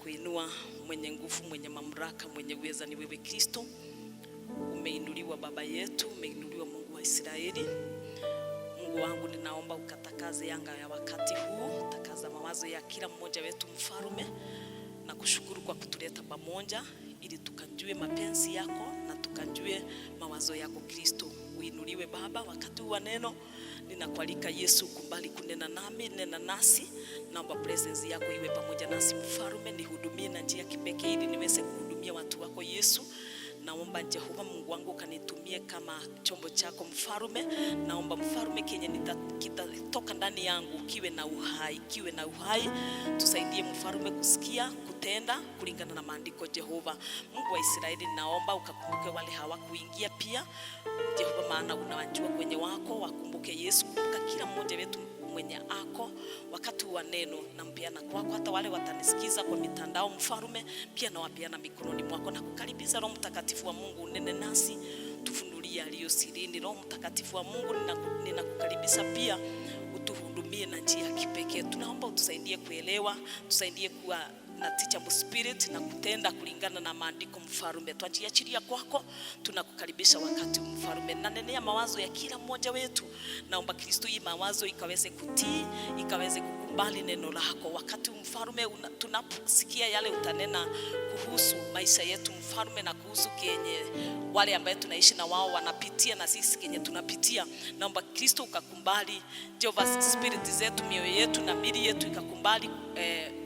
kuinua. Mwenye nguvu, mwenye mamlaka, mwenye uweza ni wewe Kristo. Umeinuliwa Baba yetu, umeinuliwa Mungu wa Israeli. Mungu wangu, ninaomba ukatakaze anga ya wakati huu, takaza mawazo ya kila mmoja wetu Mfalme, na kushukuru kwa kutuleta pamoja ili tukajue mapenzi yako na tukajue mawazo yako Kristo. Uinuliwe Baba wakati wa neno. Ninakualika Yesu, kubali kunena nami, nena nasi. Naomba presence yako iwe pamoja nasi Mfalme, nihudumie na njia kipekee ili niweze kuhudumia watu wako Yesu. Naomba Jehova Mungu wangu kanitumie kama chombo chako Mfalme. Naomba Mfalme kenye kitatoka ndani yangu kiwe na uhai, Tusaidie Mfalme kusikia, kutenda kulingana na maandiko Jehova. Mungu wa Israeli, naomba ukakumbuke wale hawakuingia pia Jehova, maana unawajua kwenye wako. Wakumbuke Yesu, kumbuka kila mmoja wetu mwenye ako wakati wa neno, na mpiana kwako. Hata wale watanisikiza kwa mitandao Mfalme, pia na wapiana mikononi mwako, na kukaribisha Roho Mtakatifu wa Mungu unene nasi, tufunulie aliyo sirini. Roho Mtakatifu wa Mungu, ninakukaribisha pia utuhudumie na njia kipekee. Tunaomba utusaidie kuelewa, tusaidie kuwa na teachable spirit na kutenda kulingana na maandiko Mfalme. Tuachilia kwako, tunakukaribisha wakati Mfalme. Na nenea mawazo ya kila mmoja wetu. Naomba Kristo hii mawazo ikaweze kutii, ikaweze kukubali neno lako. Wakati Mfalme tunaposikia yale utanena kuhusu maisha yetu Mfalme, na kuhusu kenye wale ambao tunaishi na wao wanapitia na sisi kenye tunapitia, naomba Kristo ukakubali Jehova, spirit zetu, mioyo yetu na mili yetu ikakubali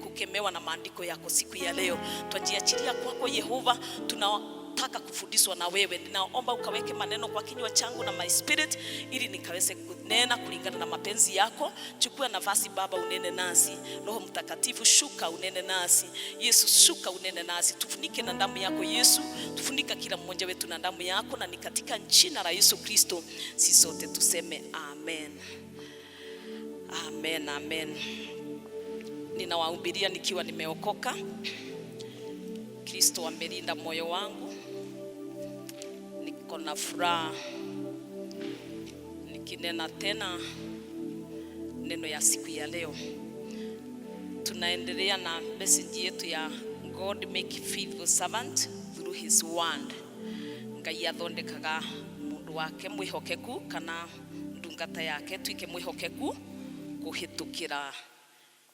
kukemewa na maandiko yako siku ya leo. Tuachilia kwako Yehova, tunataka kufundishwa na wewe. Ninaomba ukaweke maneno kwa kinywa changu na my spirit ili nikaweze kunena kulingana na mapenzi yako. Chukua nafasi Baba, unene nasi. Roho Mtakatifu, shuka unene nasi. Yesu, shuka unene nasi. Tufunike na damu yako Yesu, tufunika kila mmoja wetu na damu yako, na ni katika jina la Yesu Kristo sisi sote tuseme amen. Amen, amen. Ninawahubiria nikiwa nimeokoka. Kristo amelinda moyo wangu. Niko na furaha nikinena tena neno ya siku ya leo. Tunaendelea na message yetu ya God make faithful servant through his word. Ngai athondekaga mundu wake mwihokeku kana ndungata yake tuike mwihokeku kuhitukira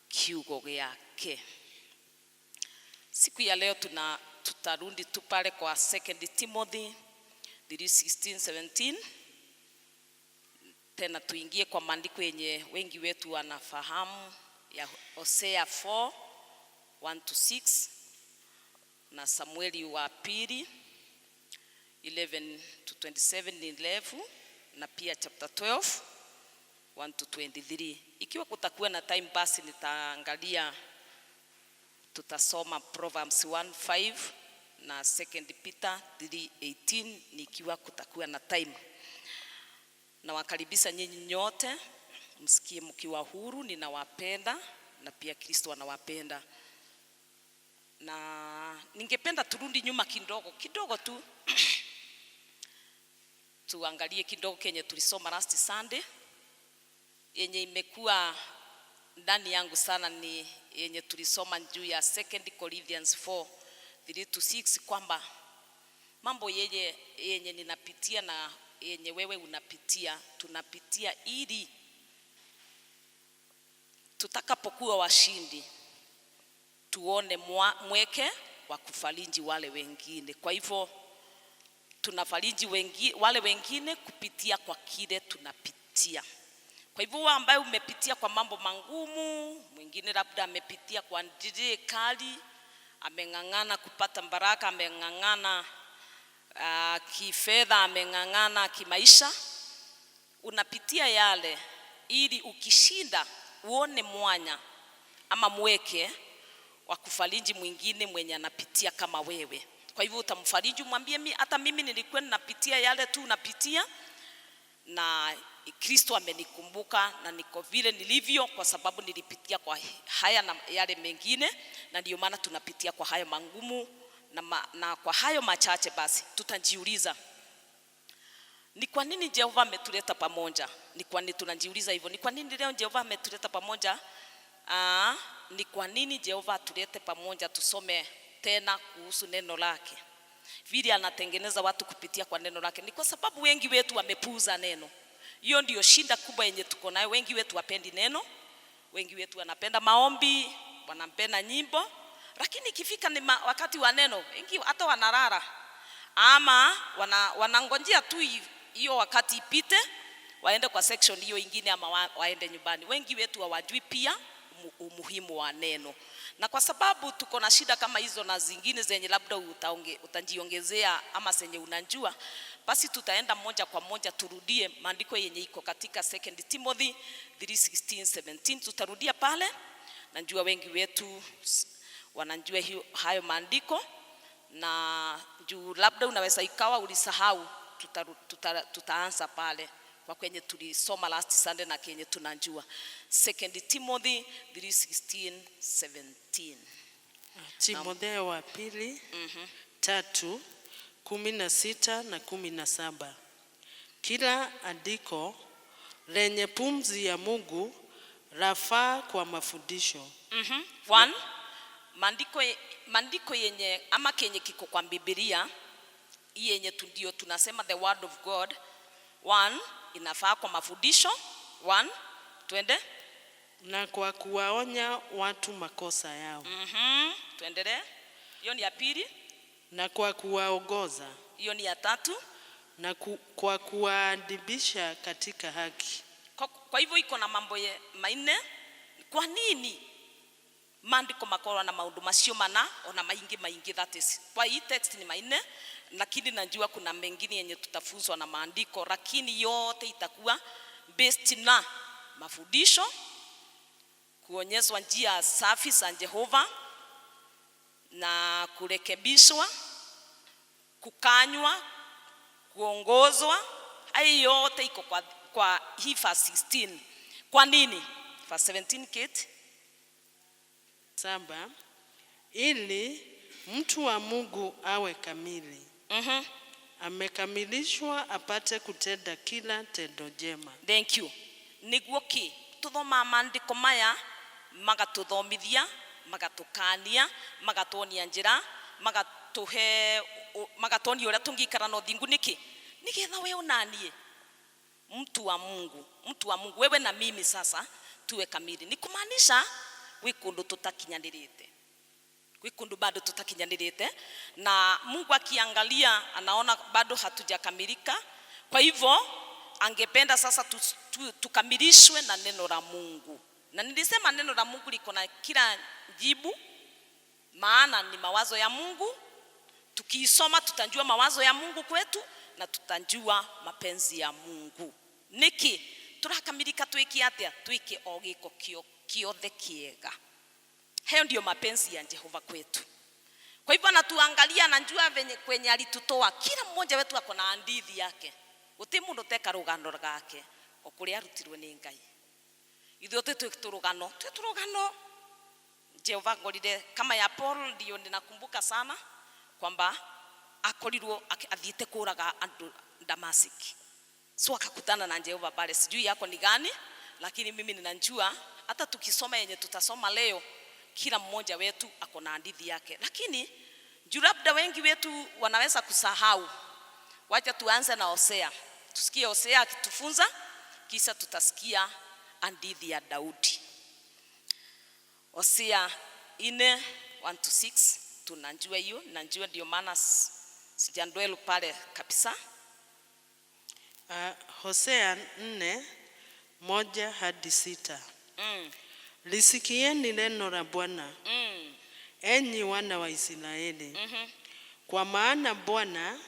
kiugo yake. Siku ya leo tutarundi tu pale kwa 2 Timothy 3:16-17. Tena tuingie kwa maandiko yenye wengi wetu wanafahamu ya Hosea 4:1-6 na Samueli wa pili 11-27 ni level, na pia chapter 12:1-23. Ikiwa kutakuwa na time basi nitaangalia, tutasoma Proverbs 1:5 na 2 Peter 3:18 nikiwa kutakuwa na time. Na wakaribisha nyinyi nyote msikie mkiwa huru. Ninawapenda na pia Kristo anawapenda. Na ningependa turudi nyuma kidogo tu tuangalie kidogo kenye tulisoma last Sunday, yenye imekuwa ndani yangu sana, ni yenye tulisoma juu ya 2 Corinthians 4:3-6, kwamba mambo yenye ninapitia na yenye wewe unapitia, tunapitia ili tutakapokuwa washindi tuone mweke wa kufariji wale wengine. Kwa hivyo tunafariji wale wengine kupitia kwa kile tunapitia. Kwa hivyo wewe ambaye umepitia kwa mambo mangumu, mwingine labda amepitia kwa njia kali, ameng'ang'ana kupata baraka, ameng'ang'ana kifedha, ameng'ang'ana kimaisha, unapitia yale ili ukishinda uone mwanya ama mweke wa kufariji mwingine mwenye anapitia kama wewe. Kwa hivyo utamfariji, mwambie hata mimi nilikuwa ninapitia yale tu unapitia, na Kristo amenikumbuka na niko vile nilivyo kwa sababu nilipitia kwa haya na yale mengine, na ndio maana tunapitia kwa haya mangumu na kwa hayo machache. Basi tutajiuliza, ni kwa nini Jehova ametuleta pamoja? Ni kwa nini tunajiuliza hivyo? Ni kwa nini leo Jehova ametuleta pamoja ni kwa nini Jehova tulete pamoja tusome tena kuhusu neno lake. Vile anatengeneza watu kupitia kwa neno lake ni kwa sababu wengi wetu wamepuuza neno. Hiyo ndio shida kubwa yenye tuko nayo. Wengi wetu wapendi neno. Wengi wetu wanapenda maombi, wanapenda nyimbo, lakini ikifika ni wakati wa neno, wengi hata wanalala. Ama wanangojea tu hiyo wakati ipite waende kwa section hiyo ingine ama waende nyumbani. Wengi wetu hawajui pia umuhimu wa neno. Na kwa sababu tuko na shida kama hizo na zingine zenye labda utajiongezea ama zenye unajua, basi tutaenda moja kwa moja turudie maandiko yenye iko katika 2 Timothy 3:16-17. Tutarudia pale. Najua wengi wetu wanajua hayo maandiko, na juu labda unaweza ikawa ulisahau, tutaanza pale kwa kwenye tulisoma last Sunday na kenye tunajua 2 Timothy 3:16-17. Timotheo wa pili 3:16 na 17. Kila andiko lenye pumzi ya Mungu lafaa kwa mafundisho. One, maandiko yenye ama kenye kiko kwa Biblia yenye ndio tunasema the word of God. One, inafaa kwa mafundisho. One, twende. Na kwa kuwaonya watu makosa yao. Tuendelee. Hiyo ni ya pili. Na kwa kuwaongoza. Hiyo ni ya tatu. Na kwa kuwaadibisha katika haki. Kwa hivyo iko na mambo manne. Kwa nini maandiko makora na maundu macio mana ona maingi that is. Kwa hii text ni manne, lakini najua kuna mengine yenye tutafunzwa na maandiko, lakini yote itakuwa based na mafundisho, kuonyeshwa njia safi za Jehova na kurekebishwa, kukanywa, kuongozwa. Hayo yote iko kwa hii verse 16. Kwa nini? Verse 17 Kate 7, ili mtu wa Mungu awe kamili. Amekamilishwa apate kutenda kila tendo jema. Thank you. Niguo ki tuthoma maandiko maya magatuthomithia, magatukania, magatonia njira, magatonia uria tungikara no thingu niki nigetha we unanie mtu wa Mungu wewe na mimi sasa tuwe kamili. Ni kumaanisha wikundu tutakinyanirite, wikundu bado tutakinyanirite, na Mungu akiangalia anaona bado hatujakamilika. Kwa hivyo angependa sasa tukamilishwe na neno la Mungu. Na nilisema neno la Mungu liko na kila jibu, maana ni mawazo ya Mungu. Tukiisoma tutajua mawazo ya Mungu kwetu na tutajua mapenzi ya Mungu. Niki turakamilika twiki atia? Twiki ogiko kiothe kiega. Hayo ndio mapenzi ya Jehova kwetu. Kwa hivyo anatuangalia, anajua venye kwenye alitutoa. Kila mmoja wetu ako na hadithi yake. Uti mundu teka rugano rwake okuri arutirwe ni Ngai. Ithuĩ twĩturugano Jehova ngorire kama ya Paul, ndio ninakumbuka sana kwamba akorirwo athiite kuraga andu Damasiki. So akakutana na Jehova pale. Sijui yako ni gani, lakini mimi ninajua hata tukisoma yenye tutasoma leo, kila mmoja wetu ako na hadithi yake. Lakini juu labda wengi wetu wanaweza kusahau, wacha tuanze na Hosea. Tusikie Hosea akitufunza, kisha tutasikia hadithi ya Daudi. Hosea 4:1-6. Tunajua hiyo, najua ndio maana sijandwelu pale kabisa. Hosea 4:1-6. Lisikieni neno la Bwana, enyi wana wa Israeli. Kwa maana Bwana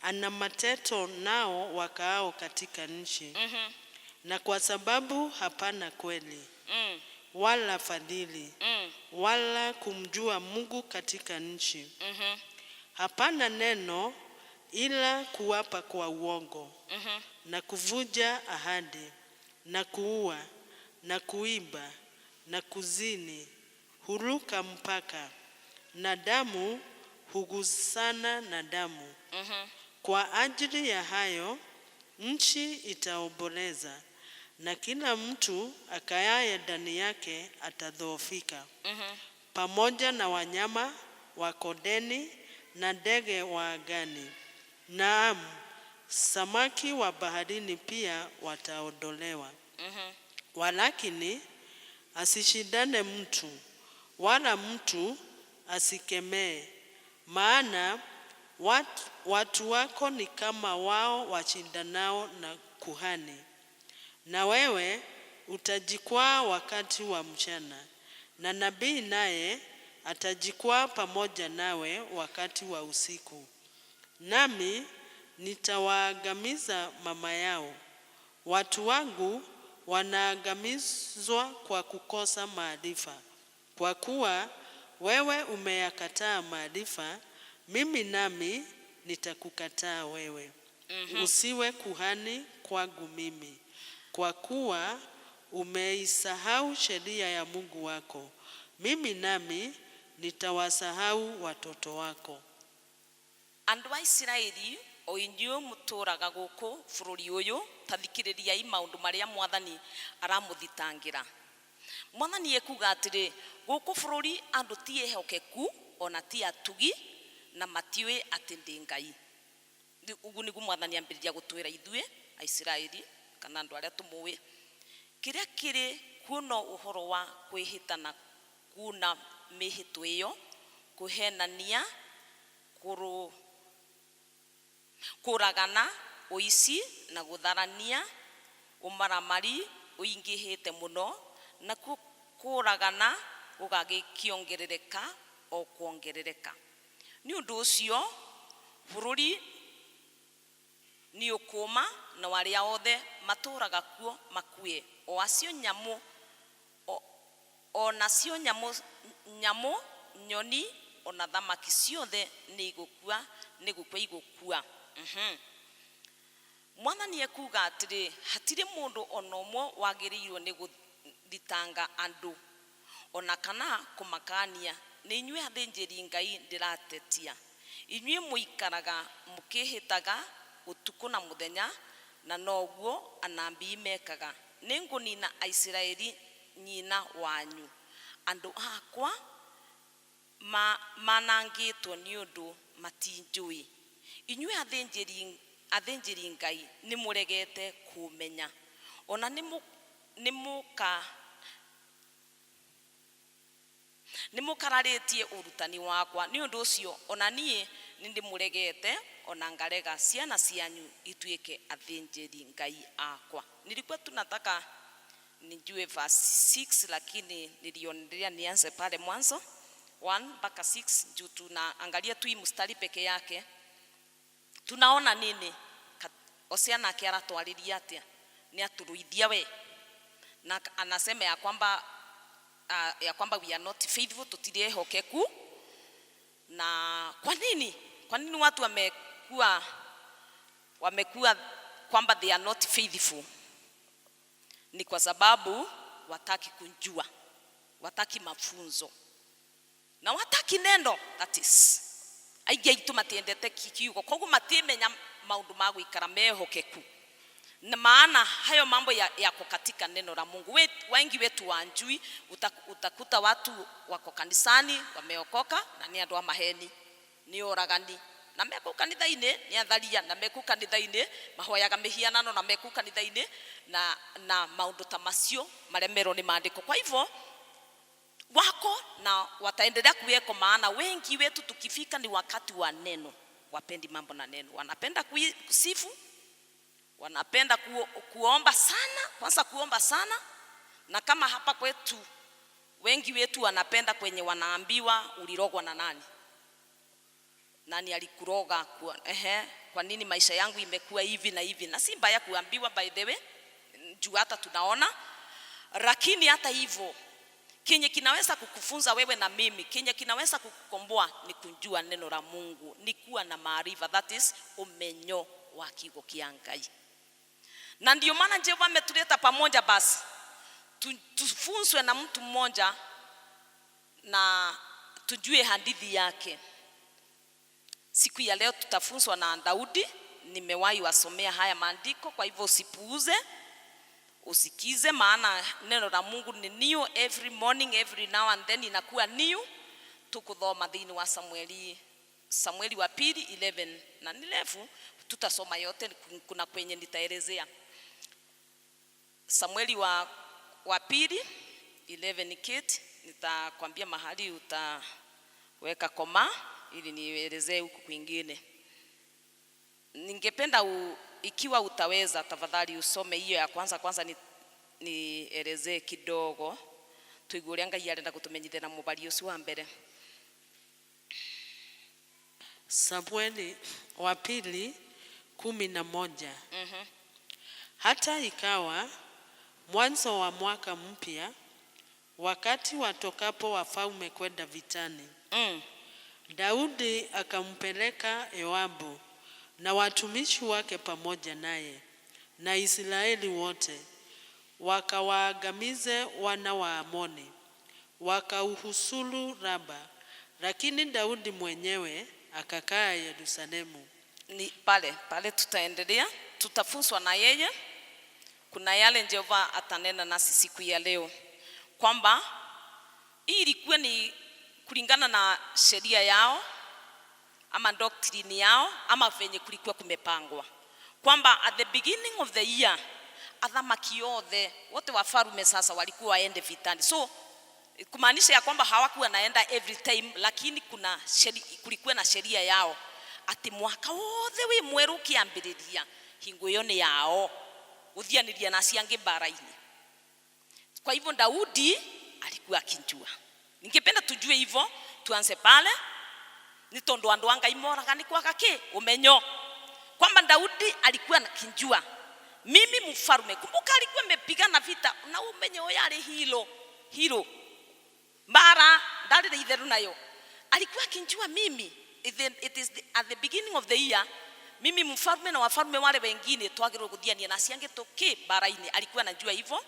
ana mateto nao wakaao katika nchi. Na kwa sababu hapana kweli, wala fadhili, wala kumjua Mungu katika nchi. Hapana neno ila kuwapa kwa uongo, na kuvunja ahadi, na kuua, na kuiba, na kuzini, huruka mpaka, na damu hugusana na damu. Kwa ajili ya hayo nchi itaomboleza, na kila mtu akayaye ndani yake atadhoofika. Pamoja na wanyama wa kondeni na ndege wa angani. Naam, samaki wa baharini pia wataondolewa. Walakini asishindane mtu, wala mtu asikemee. Maana watu wako ni kama wao washindanao na kuhani. Na wewe utajikwaa wakati wa mchana, na nabii naye atajikwaa pamoja nawe wakati wa usiku. Nami nitawaangamiza mama yao. Watu wangu wanaangamizwa kwa kukosa maarifa. Kwa kuwa wewe umeyakataa maarifa, mimi nami nitakukataa wewe. Usiwe kuhani kwangu mimi. Kwa kuwa umeisahau sheria ya Mungu wako, mimi nami nitawasahau watoto wako. Andu a Isiraeli o inyuĩ mũtũũraga gũkũ bũrũri ũyũ, ta thikĩrĩriai maũndũ marĩa Mwathani aramũthitangĩra. Mwathani ekuga atĩrĩ, gũkũ bũrũri andũ ti ehokeku, ona ti atugi, na matiũĩ atĩ ndĩ Ngai. Ũguo nĩguo Mwathani ambĩrĩria gũtwĩra ithuĩ a Isiraeli kana andũ arĩa tũmũĩ. Kĩrĩa kĩrĩ kuona ũhoro wa kwĩhĩta na kuona mĩhĩtwa ĩyo, kũhenania, kũragana, ũici na gũtharania, ũmaramari ũingĩhĩte mũno, na kũragana gũgagĩkĩongerereka o kuongerereka. Nĩ ũndũ ũcio bũrũri nĩ ũkũma na arĩa othe matũũraga kuo makue. O acio nyamũ, o nacio nyamũ, nyoni, ona thamaki ciothe nĩ igũkua, nĩ gũkua igũkua. Mwathani ekuga atĩrĩ, hatirĩ mũndũ ona ũmwe wagĩrĩirwo nĩ gũthitanga andũ, ona kana kũmakania. Nĩ inyuĩ athĩnjĩri Ngai ndĩratetia. Inyuĩ mũikaraga mũkĩhĩtaga utuku na muthenya, na noguo anabii mekaga. Nĩngũnina Aisiraeli nyina wanyu. Andũ akwa manangĩtwo nĩ ũndũ matinjũĩ. Inyuĩ athĩnjĩri Ngai nĩ mũregete kũmenya. Ona nĩmũkararĩtie ũrutani wakwa. Nĩ ũndũ ũcio ona niĩ nĩndĩmũregete, ona ngarega ciana cianyu ituĩke athĩnjĩri Ngai akwa. Nilikuwa tunataka nijue verse 6, lakini nilionelea nianze pale mwanzo 1 mpaka 6 juu tunaangalia tu mstari peke yake. Tunaona nini? Hosea nake aratwarĩria atĩa? Ni aturuithia we, na anasema ya kwamba we are not faithful, tutiriehokeku. Na kwa nini watu wamekuwa kwamba they are not faithful? Ni kwa sababu wataki kunjua, wataki mafunzo, na wataki neno. That is, aingĩ aitũ matiendete kiugo, koguo matimenya maundu ma gũikara mehokeku. Na maana hayo mambo yako katika neno la Mungu. Wengi wetu wanjui, utakuta watu wako kanisani wameokoka na ni andũ a maheni, ni oragani, na meku kanitha-inĩ ni atharia, na meku kanitha-inĩ mahoyaga mĩhianano, na meku kanitha-inĩ na maundu ta macio maremerwo ni maandiko. Kwa hivyo wako na wataendelea kuweko, maana wengi wetu tukifika ni wakati wa neno, wapendi mambo na neno. Wanapenda kusifu, wanapenda kuomba sana, kwanza kuomba sana. Na kama hapa kwetu wengi wetu wanapenda kwenye wanaambiwa ulirogwa na nani? Nani alikuroga? Kwa nini maisha yangu imekuwa hivi na hivi? Na si mbaya kuambiwa, by the way, juu hata tunaona. Lakini hata hivyo, kenye kinaweza kukufunza wewe na mimi, kenye kinaweza kukukomboa ni kujua neno la Mungu, ni kuwa na maarifa, that is umenyo wa kiugo kia Ngai. Na ndio maana Jehova ametuleta pamoja, basi tufunzwe na mtu mmoja na tujue hadithi yake. Siku ya leo tutafunzwa na Daudi. Nimewahi wasomea haya maandiko, kwa hivyo usipuuze. usikize, maana neno la Mungu ni new every morning, every now and then inakuwa new. Tukuthoma dhini wa Samueli wa pili 11 na nilefu, tutasoma yote, kuna kwenye nitaelezea. Samueli wa pili 11 kit, nitakwambia mahali utaweka koma ili nielezee huku kwingine. Ningependa ikiwa utaweza tafadhali usome hiyo ya kwanza nielezee kidogo tuiguria Ngai arenda kutumenyithia na mubari ucio wa mbere. Samueli wa pili 11. Hata ikawa mwanzo wa mwaka mpya, wakati watokapo wafalme kwenda vitani, Daudi akampeleka Yoabu na watumishi wake pamoja naye na Israeli wote, wakawaangamize wana wa Amoni, wakauhusulu Raba. Lakini Daudi mwenyewe akakaa Yerusalemu. Ni pale tutaendelea, tutafunzwa na yeye. Kuna yale Jehova atanena nasi siku ya leo, kwamba hii ilikuwa ni kulingana na sheria yao ama doctrine yao, ama venye kulikuwa kumepangwa, kwamba at the beginning of the year athamaki othe wote wafalme sasa walikuwa waende vitani. So kumaanisha ya kwamba hawakuwa naenda every time, lakini kulikuwa na sheria yao ati mwaka wothe wi mweru kiambiriria hingo yone yao uthianiria na ciange mbara-ini. Kwa hivyo Daudi alikuwa akinjua. Ningependa tujue hivyo, tuanze pale. Ni tondo andu anga imoraga ni kwaga ki umenyo, kwamba Daudi alikuwa akinjua mimi mfalme. Kumbuka alikuwa amepigana vita na umenyo yale hilo mbara ndalire itheru nayo. Alikuwa akinjua mimi it is at the beginning of the year, mimi mfalme na wafalme wale wengine twagirwo kuthiania na ciange tuki mbara-ini. Alikuwa anajua hivyo,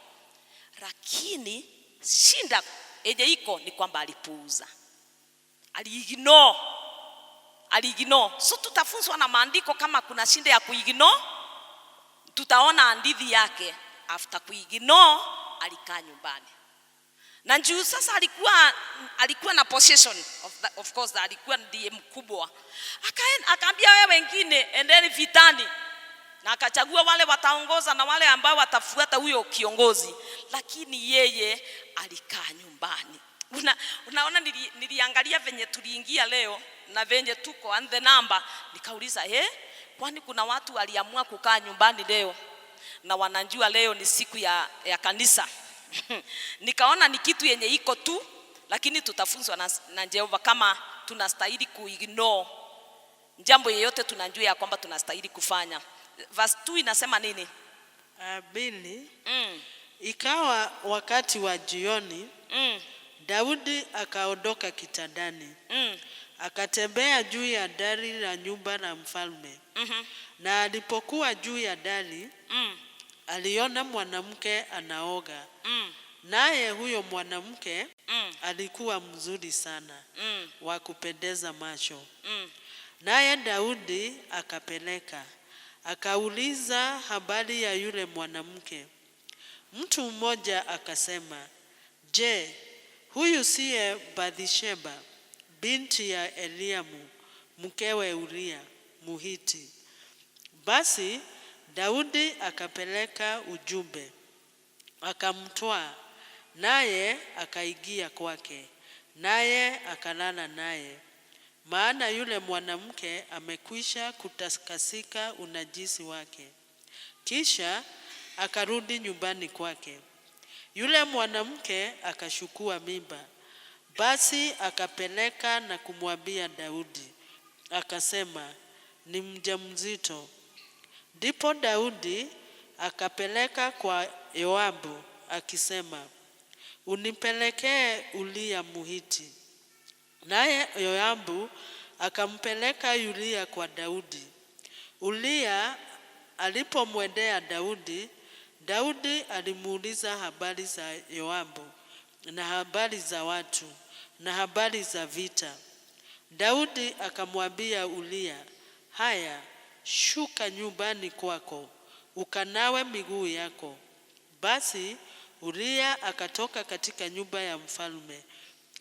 lakini shinda eje iko ni kwamba alipuuza, aligino. So tutafunzwa na maandiko kama kuna shinda ya kuigino. Tutaona hadithi yake, after kuigino alikaa nyumbani. Na juu sasa alikuwa na possession of course, alikuwa ndiye mkubwa. Akaambia wewe wengine endeni vitani, na akachagua wale wataongoza na wale ambao watafuata huyo kiongozi, lakini yeye alikaa nyumbani. Unaona, niliangalia venye tuliingia leo na venye tuko and the number, nikauliza kwani kuna watu waliamua kukaa nyumbani leo na wanajua leo ni siku ya kanisa? Nikaona ni kitu yenye iko tu, lakini tutafunzwa na Jehova kama tunastahili kuignore jambo yeyote tunajua ya kwamba tunastahili kufanya. Verse 2 inasema nini? Bili. Ikawa wakati wa jioni, Daudi akaondoka kitandani, akatembea juu ya dari la nyumba la mfalme. Na alipokuwa juu ya dari, aliona mwanamke anaoga. Naye huyo mwanamke alikuwa mzuri sana, wa kupendeza macho. Naye Daudi akapeleka, akauliza habari ya yule mwanamke. Mtu mmoja akasema, je, huyu siye Bathsheba binti ya Eliamu mkewe Uria Muhiti? Basi Daudi akapeleka ujumbe, akamtoa, naye akaingia kwake, naye akalala naye, maana yule mwanamke amekwisha kutakasika unajisi wake. Kisha akarudi nyumbani kwake. Yule mwanamke akashukua mimba. Basi akapeleka na kumwambia Daudi, akasema, ni mjamzito. Ndipo Daudi akapeleka kwa Yoabu akisema, unipelekee Uria Muhiti. Naye Yoabu akampeleka Uria kwa Daudi. Uria alipomwendea Daudi, Daudi alimuuliza habari za Yoabu na habari za watu na habari za vita. Daudi akamwambia Uria, haya, shuka nyumbani kwako, ukanawe miguu yako. Basi Uria akatoka katika nyumba ya mfalme,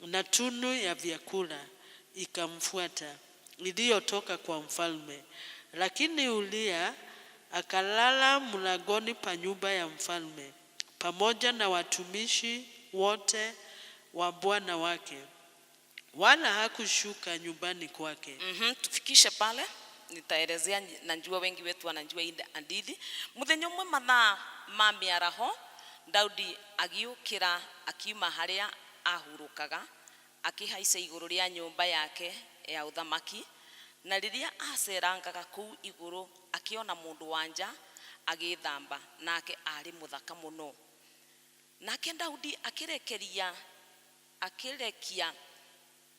na tunu ya vyakula ikamfuata iliyotoka kwa mfalme. Lakini Uria akalala mlangoni pa nyumba ya mfalme pamoja na watumishi wote wa bwana wake, wala hakushuka nyumbani kwake. Tufikishe pale, nitaelezea. Najua wengi wetu wanajua hii hadithi. Muthenya umwe mathaa ma miaraho, Daudi agiukira akiuma haria ahurukaga, akihaica iguru ria nyumba yake ya uthamaki. Na riria acerangaga kuu iguru, akiona mundu wanja agithamba, nake ari muthaka muno. Nake Daudi akirekia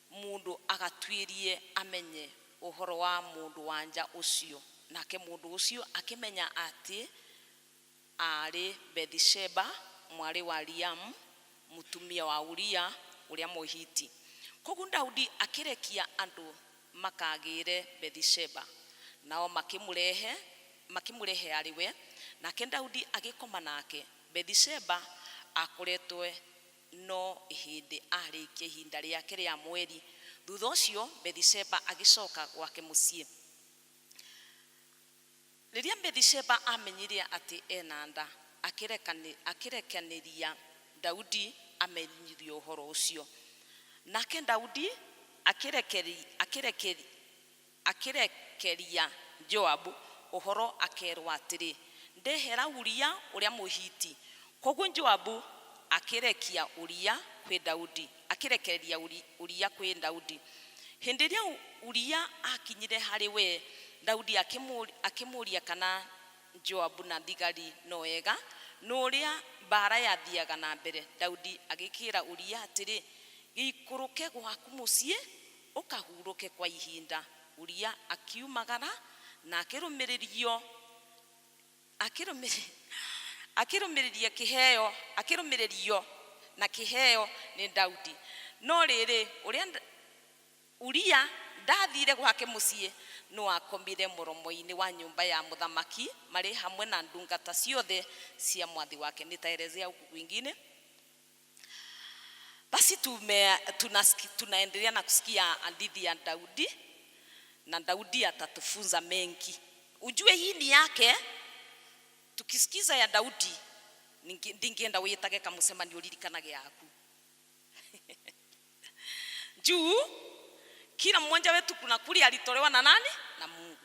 mundu agatwirie amenye uhoro wa mundu wanja ucio. Nake mundu ucio akimenya ati ari Bathsheba mwari wa Liam, mutumia wa Uria uria Muhiti. Koguo Daudi akirekia andu makagire Bathsheba, nao makimurehe ariwe. Nake Daudi agikoma nake. Bathsheba akoretwe no ihindi arikie ihinda riake ria mweri. Thutha ucio Bathsheba agicoka gwake mucii. Riria Bathsheba amenyire ati ena nda, akirekaniria Daudi amenyirie uhoro ucio. Nake Daudi akirekeria Joabu uhoro, akerwa atiri, ndehera Uria uria Muhiti. Koguo Joabu akirekia Uria kwi Daudi, akirekeria Uria kwi Daudi. Hindi ria Uria akinyire hari we, Daudi akimuria kana Joabu na thigari no wega no ria bara yathiaga na mbere. Daudi agikira Uria atiri, gikuruke gwaku mucii ukahuruke kwa ihinda. Uria akiumagara na akirumiririo na kiheo ni Daudi. No riri Uria ndathire gwake mucii, no akomire muromo-ini wa nyumba ya muthamaki mari hamwe na ndungata ciothe cia mwathi wake. Nitaelezea huku kwingine. Basi tunaendelea na kusikia hadithi ya Daudi, na Daudi atatufunza mengi. Ujue hii ni yake. Tukisikiza ya Daudi, ndingienda witage kamusema ni ulirikanage yaku. Juu kila mmoja wetu kuna kuli alitolewa na nani? Na Mungu.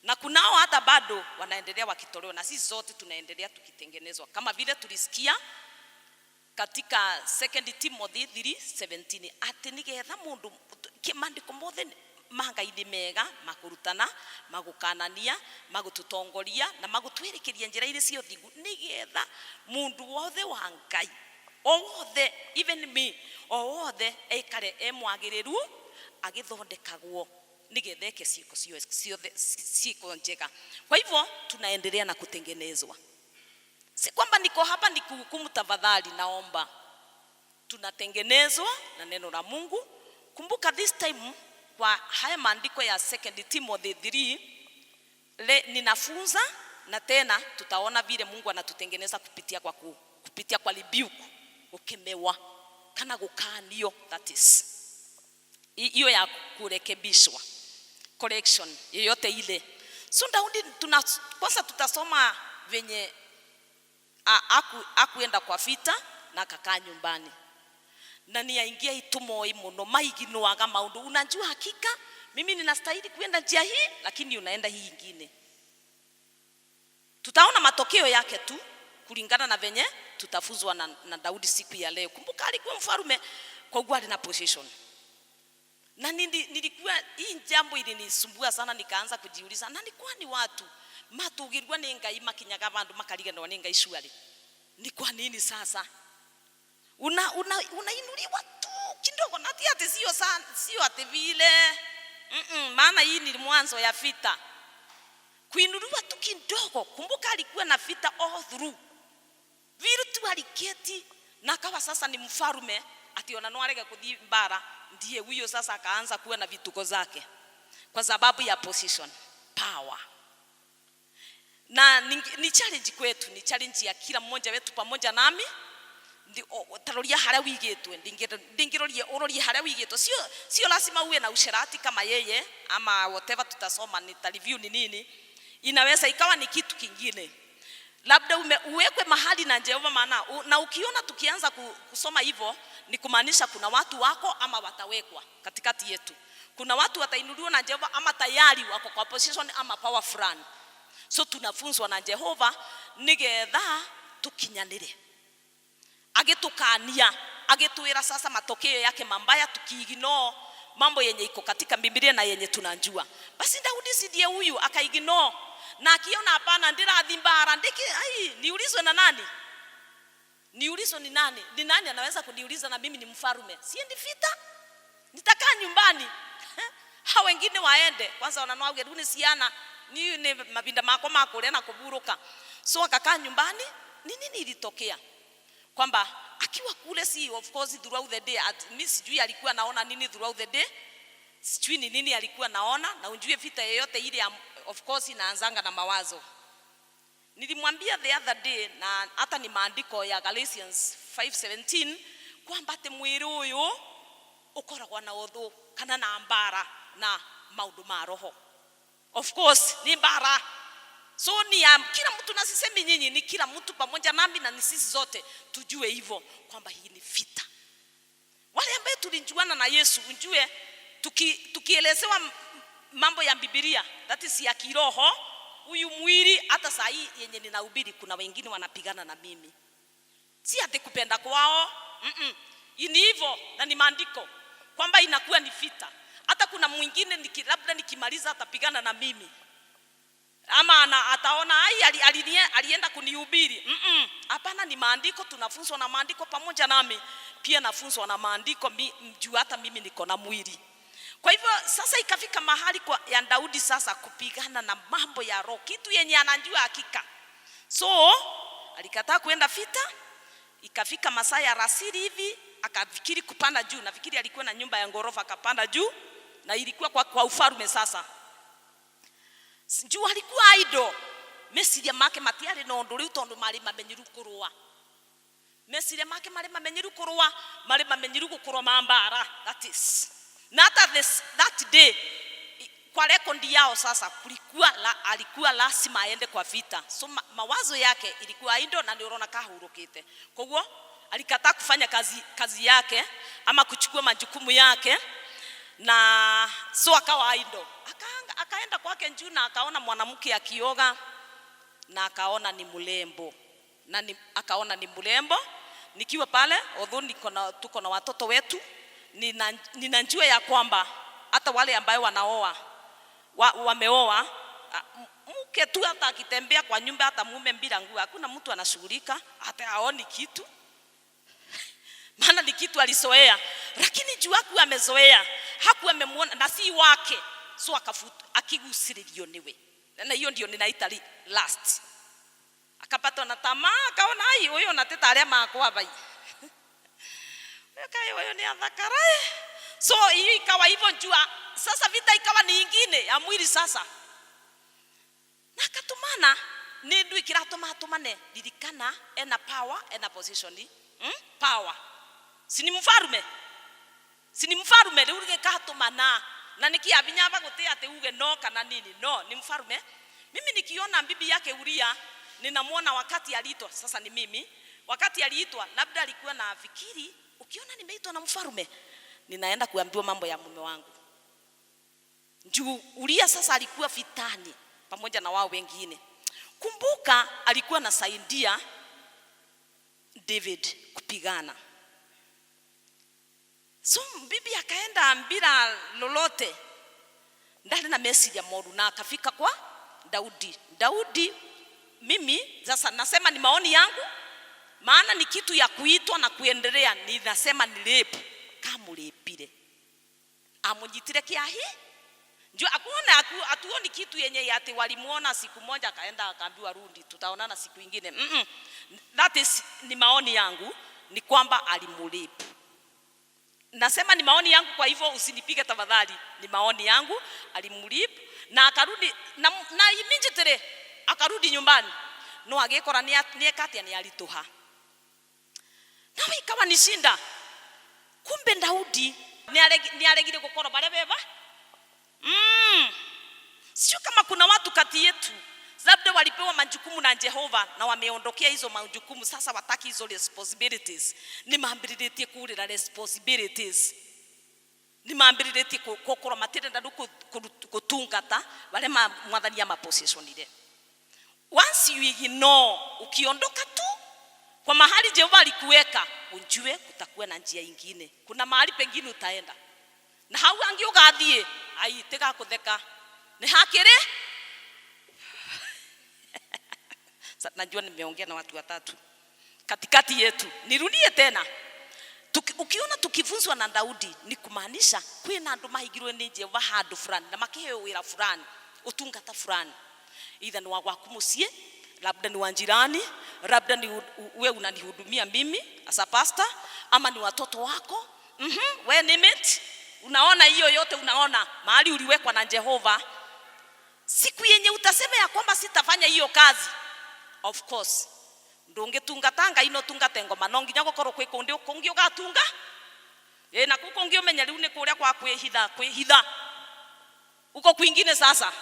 Na kunao hata bado wanaendelea wakitolewa, na sisi zote tunaendelea tukitengenezwa. Kama vile tulisikia katika 2 Timothy 3:17 ati nigetha mundu kimandiko mothe mangaini mega makurutana, magukanania, magututongoria na magutwirikiria njira iri cio thingu, nigetha mundu wothe wa Ngai wothe, even me wothe ekare emwagiriru agithondekagwo nigetha eke ciiko njega. Kwa hivyo tunaendelea na kutengenezwa. Si kwamba niko hapa nikuhukumu, tafadhali naomba. Tunatengenezwa na neno la Mungu. Kumbuka this time kwa haya maandiko ya 2 Timothy 3 ninafunza, na tena tutaona vile Mungu anatutengeneza kupitia kwa rebuke, ukemewa kana gukanio, that is hiyo ya kurekebishwa, correction yoyote ile. So Daudi kwanza tutasoma venye akuenda kwa vita na akakaa nyumbani, na ni aingia itumoi muno maiginuaga maundu. Unajua hakika mimi ninastahili kuenda njia hii, lakini unaenda hii nyingine. Tutaona matokeo yake tu kulingana na venye tutafuzwa na Daudi siku ya leo. Kumbuka alikuwa mfalme kwa gwali na position. Na nilikuwa hii jambo ilinisumbua sana, nikaanza kujiuliza, na ni kwani watu matugirwa ni Ngai makinyaga bandu makariganwa ni Ngai shwari? Ni kwa nini sasa unainuliwa tu kidogo, na ati sio sana, sio ati vile. Maana hii ni mwanzo ya vita. Kuinuliwa tu kidogo. Kumbuka alikuwa na vita all through. Vile tu aliketi na akawa sasa ni mfalme, ationa no arege kuthi mbara, ndiye huyo sasa akaanza kuwa na vituko zake kwa sababu ya position, power. Na ni challenge kwetu, ni challenge ya kila mmoja wetu pamoja nami. Taroria haria wigitwe, ndingiroria uroria haria wigitwe. Sio lazima uwe na usherati kama yeye ama whatever tutasoma ni review ni nini. Inaweza ikawa ni kitu kingine. Labda uwekwe mahali na Jehova, maana na ukiona tukianza kusoma hivyo ni kumaanisha kuna watu wako ama watawekwa katikati yetu. Kuna watu watainuliwa na Jehova ama tayari wako kwa position ama power fulani. So tunafunzwa na Jehova nigetha tukinyanire. Agetukania, agetuira sasa matokeo yake mambaya tukiignore mambo yenye iko katika Biblia na yenye tunajua. Basi Daudi sidie huyu akaignore na akiona hapana ndirathi mbara niulizwe na nani? Niulizwe ni nani? Ni nani anaweza kuniuliza na mimi ni mfalme? Siendi vita. Nitakaa nyumbani. Hao wengine waende. Kwanza wananoa geruni siana ni mabinda mako makole na kuburuka. So akakaa nyumbani. Nini ilitokea? Kwamba akiwa kule si of course throughout the day mimi sijui alikuwa naona nini throughout the day. Sijui ni nini alikuwa naona na unjue vita yoyote ile of course inaanzanga na mawazo. Nilimwambia the other day na hata ni maandiko ya Galatians 5:17 kwamba ate mwiri uyu ukoragwa na uthu kana na mbara na maundu ma roho. Of course ni mbara. So ni kila mtu, na sisemi nyinyi, ni kila mtu pamoja nami na ni sisi zote tujue hivyo kwamba hii ni vita. Wale ambao tulijuana na Yesu unjue tukielezewa mambo ya Biblia that is ya kiroho, huyu mwili hata saa hii yenye ninahubiri kuna wengine wanapigana na mimi. Si ati kupenda kwao. Ni hivyo na ni maandiko kwamba inakuwa ni vita. Hata kuna mwingine labda nikimaliza atapigana na mimi. Ama ataona alienda kunihubiri. Hapana, ni maandiko, tunafunzwa na maandiko pamoja nami. Pia nafunzwa na maandiko mjua hata mimi niko na mwili. Kwa hivyo sasa ikafika mahali ya Daudi sasa kupigana na mambo ya roho, kitu yenye anajua hakika. So alikataa kuenda vita. Ikafika masaa ya rasili hivi akafikiri kupanda juu. Nafikiri alikuwa na nyumba ya ngorofa akapanda juu na ilikuwa kwa ufalme sasa. Juu alikuwa idol. Mesiria make matiari no nduri utondu mari mamenyiru kurua. Mesiria make mari mamenyiru kurua, mari mamenyiru kurua mambara. That is. Not that day kwa rekondi yao sasa alikuwa lazima aende kwa vita. So mawazo yake ilikuwa idol na ndio unaona kahurukite. Kwa hivyo alikataa kufanya kazi yake ama kuchukua majukumu yake, na so akawa idol. Akaenda kwake juu na akaona mwanamke akioga na akaona ni mlembo. Akaona ni mlembo. Nikiwa pale although tuko na watoto wetu, ninajua ya kwamba hata wale ambao wanaoa wameoa mke tu hata akitembea kwa nyumba hata mume bila nguo hakuna mtu anashughulika hata aoni kitu. Maana ni kitu alizoea, lakini juu hakuwa amezoea, hakuwa amemuona na si wake. So akafuta akigusirilio niwe. Na hiyo ndio ninaita last. Akapatwa na tamaa, akaona huyo nateta aria makwa bai. Huyo ni adhakara. So hiyo ikawa hivyo jua. Sasa vita ikawa ni nyingine ya mwili sasa. Na akatumana ni ndu ikiratumane didikana ena power ena position. Power. Si ni mfalme urige katumana. Na nikiabinyaba gote ate uge no kana nini. No, ni mfalme. Mimi nikiona bibi yake Uria ninamwona wakati aliitwa, sasa ni mimi, wakati aliitwa labda alikuwa na fikiri, ukiona nimeitwa na mfalme ninaenda kuambiwa mambo ya mume wangu. Juu Uria sasa alikuwa vitani pamoja na wao wengine. Kumbuka alikuwa anasaidia David kupigana. So bibi akaenda bila lolote ndani na message ya modu na akafika kwa Daudi. Mimi sasa nasema ni maoni yangu, maana ni kitu ya kuitwa na kuendelea. Ninasema ni lepu kama lepile amujitire kiahi njoo akuona atuoni kitu yenye ati walimuona siku moja akaenda akaambiwa rudi tutaonana siku nyingine. That is ni maoni yangu, ni kwamba alimulepu. Nasema ni maoni yangu, kwa hivyo usinipige tafadhali. Ni maoni yangu, alimulepu na akarudi na immediately akarudi nyumbani no agekora ni ekatia ni alitoha na ikawa ni shinda. Kumbe Daudi ni alegire gukora bare beba. Sio kama kuna watu kati yetu labda walipewa majukumu na Jehova na wameondokea hizo majukumu, sasa wataki hizo responsibilities. Ni maambiriretie kurira responsibilities, ni maambiriretie kokora matire nda kutungata wale mwathani ya position ile. Once you ignore, ukiondoka tu kwa mahali Jehova alikuweka, unjue kutakuwa na njia nyingine, kuna mahali pengine utaenda na hau angi ugathie aitega kutheka ni hakire. Najua nimeongea na watu watatu katikati yetu, nirudie tena. Ukiona tukifunzwa na Daudi ni kumaanisha kwina andu mahigirwe ni Jehova handu fulani na makiheo wira fulani, utungata fulani, either ni wagwaku mucie, labda ni wanjirani, labda ni wewe unanihudumia mimi as a pastor, ama ni watoto wako. We name it. Unaona hiyo yote, unaona mahali uliwekwa na Jehova. Siku yenye utasema ya kwamba sitafanya hiyo kazi, of course ndungitungatanga ino tungate ngoma no nginya gukorwo kwi kundi kungi ugatunga na kuko ngi umenya riu ni kuria kwa kwihitha uko kwingine. Sasa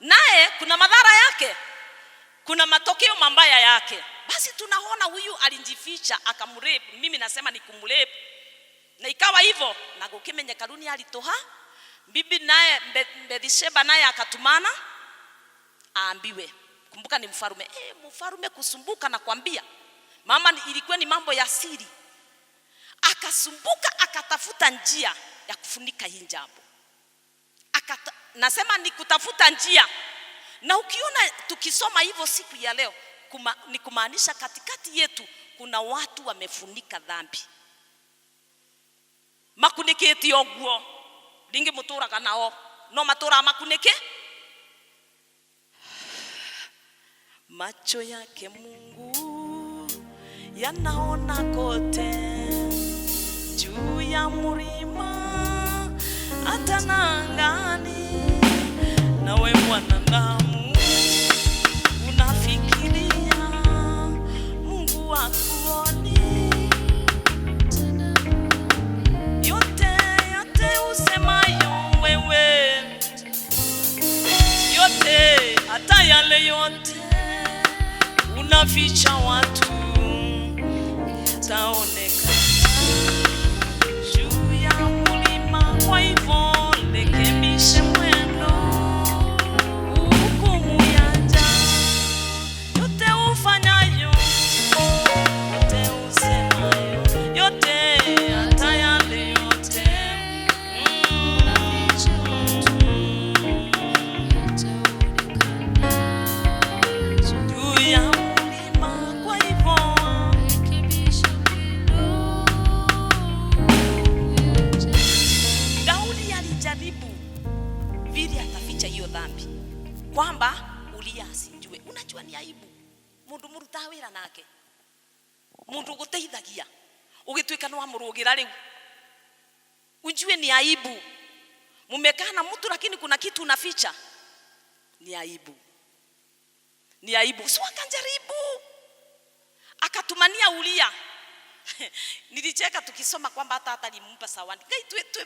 naye kuna madhara yake, kuna matokeo mabaya yake. Basi tunaona huyu alinjificha akamrape. Mimi nasema ni kumrape, na ikawa hivyo na gukimenya karuni alitoha bibi, naye Bathsheba naye akatumana aambiwe. Kumbuka ni mfarume. Mfarume kusumbuka na kwambia mama, ilikuwa ni mambo ya siri. Akasumbuka akatafuta njia ya kufunika hii jambo. Nasema ni kutafuta njia. Na ukiona tukisoma hivyo siku ya leo ni kumaanisha katikati yetu kuna watu wamefunika dhambi. Makuniketi oguo lingi mutura kanao no matura makunike. Macho yake Mungu yanaona kote, juu ya mlima hata angani. Nawe mwanadamu unafikiria Mungu akuoni? Yote usemayo wewe, yote hata yale yote unaficha watu, taoneka juu ya mlima. Kwa hivyo rekebisha mwendo, hukumu yaja. Yote ufanyayo, yote usemayo, yote hata yale yote juu ya dhambi kwamba Ulia asinjue. Unajua ni aibu mundu muruta wira nake, mundu guteithagia ugituika no amurugira riu ujue ni aibu. Mumekaa na mtu lakini kuna kitu unaficha, ni aibu, ni aibu. Sio akanjaribu akatumania Ulia. Nilicheka tukisoma kwamba hata alimpa zawadi. Ngai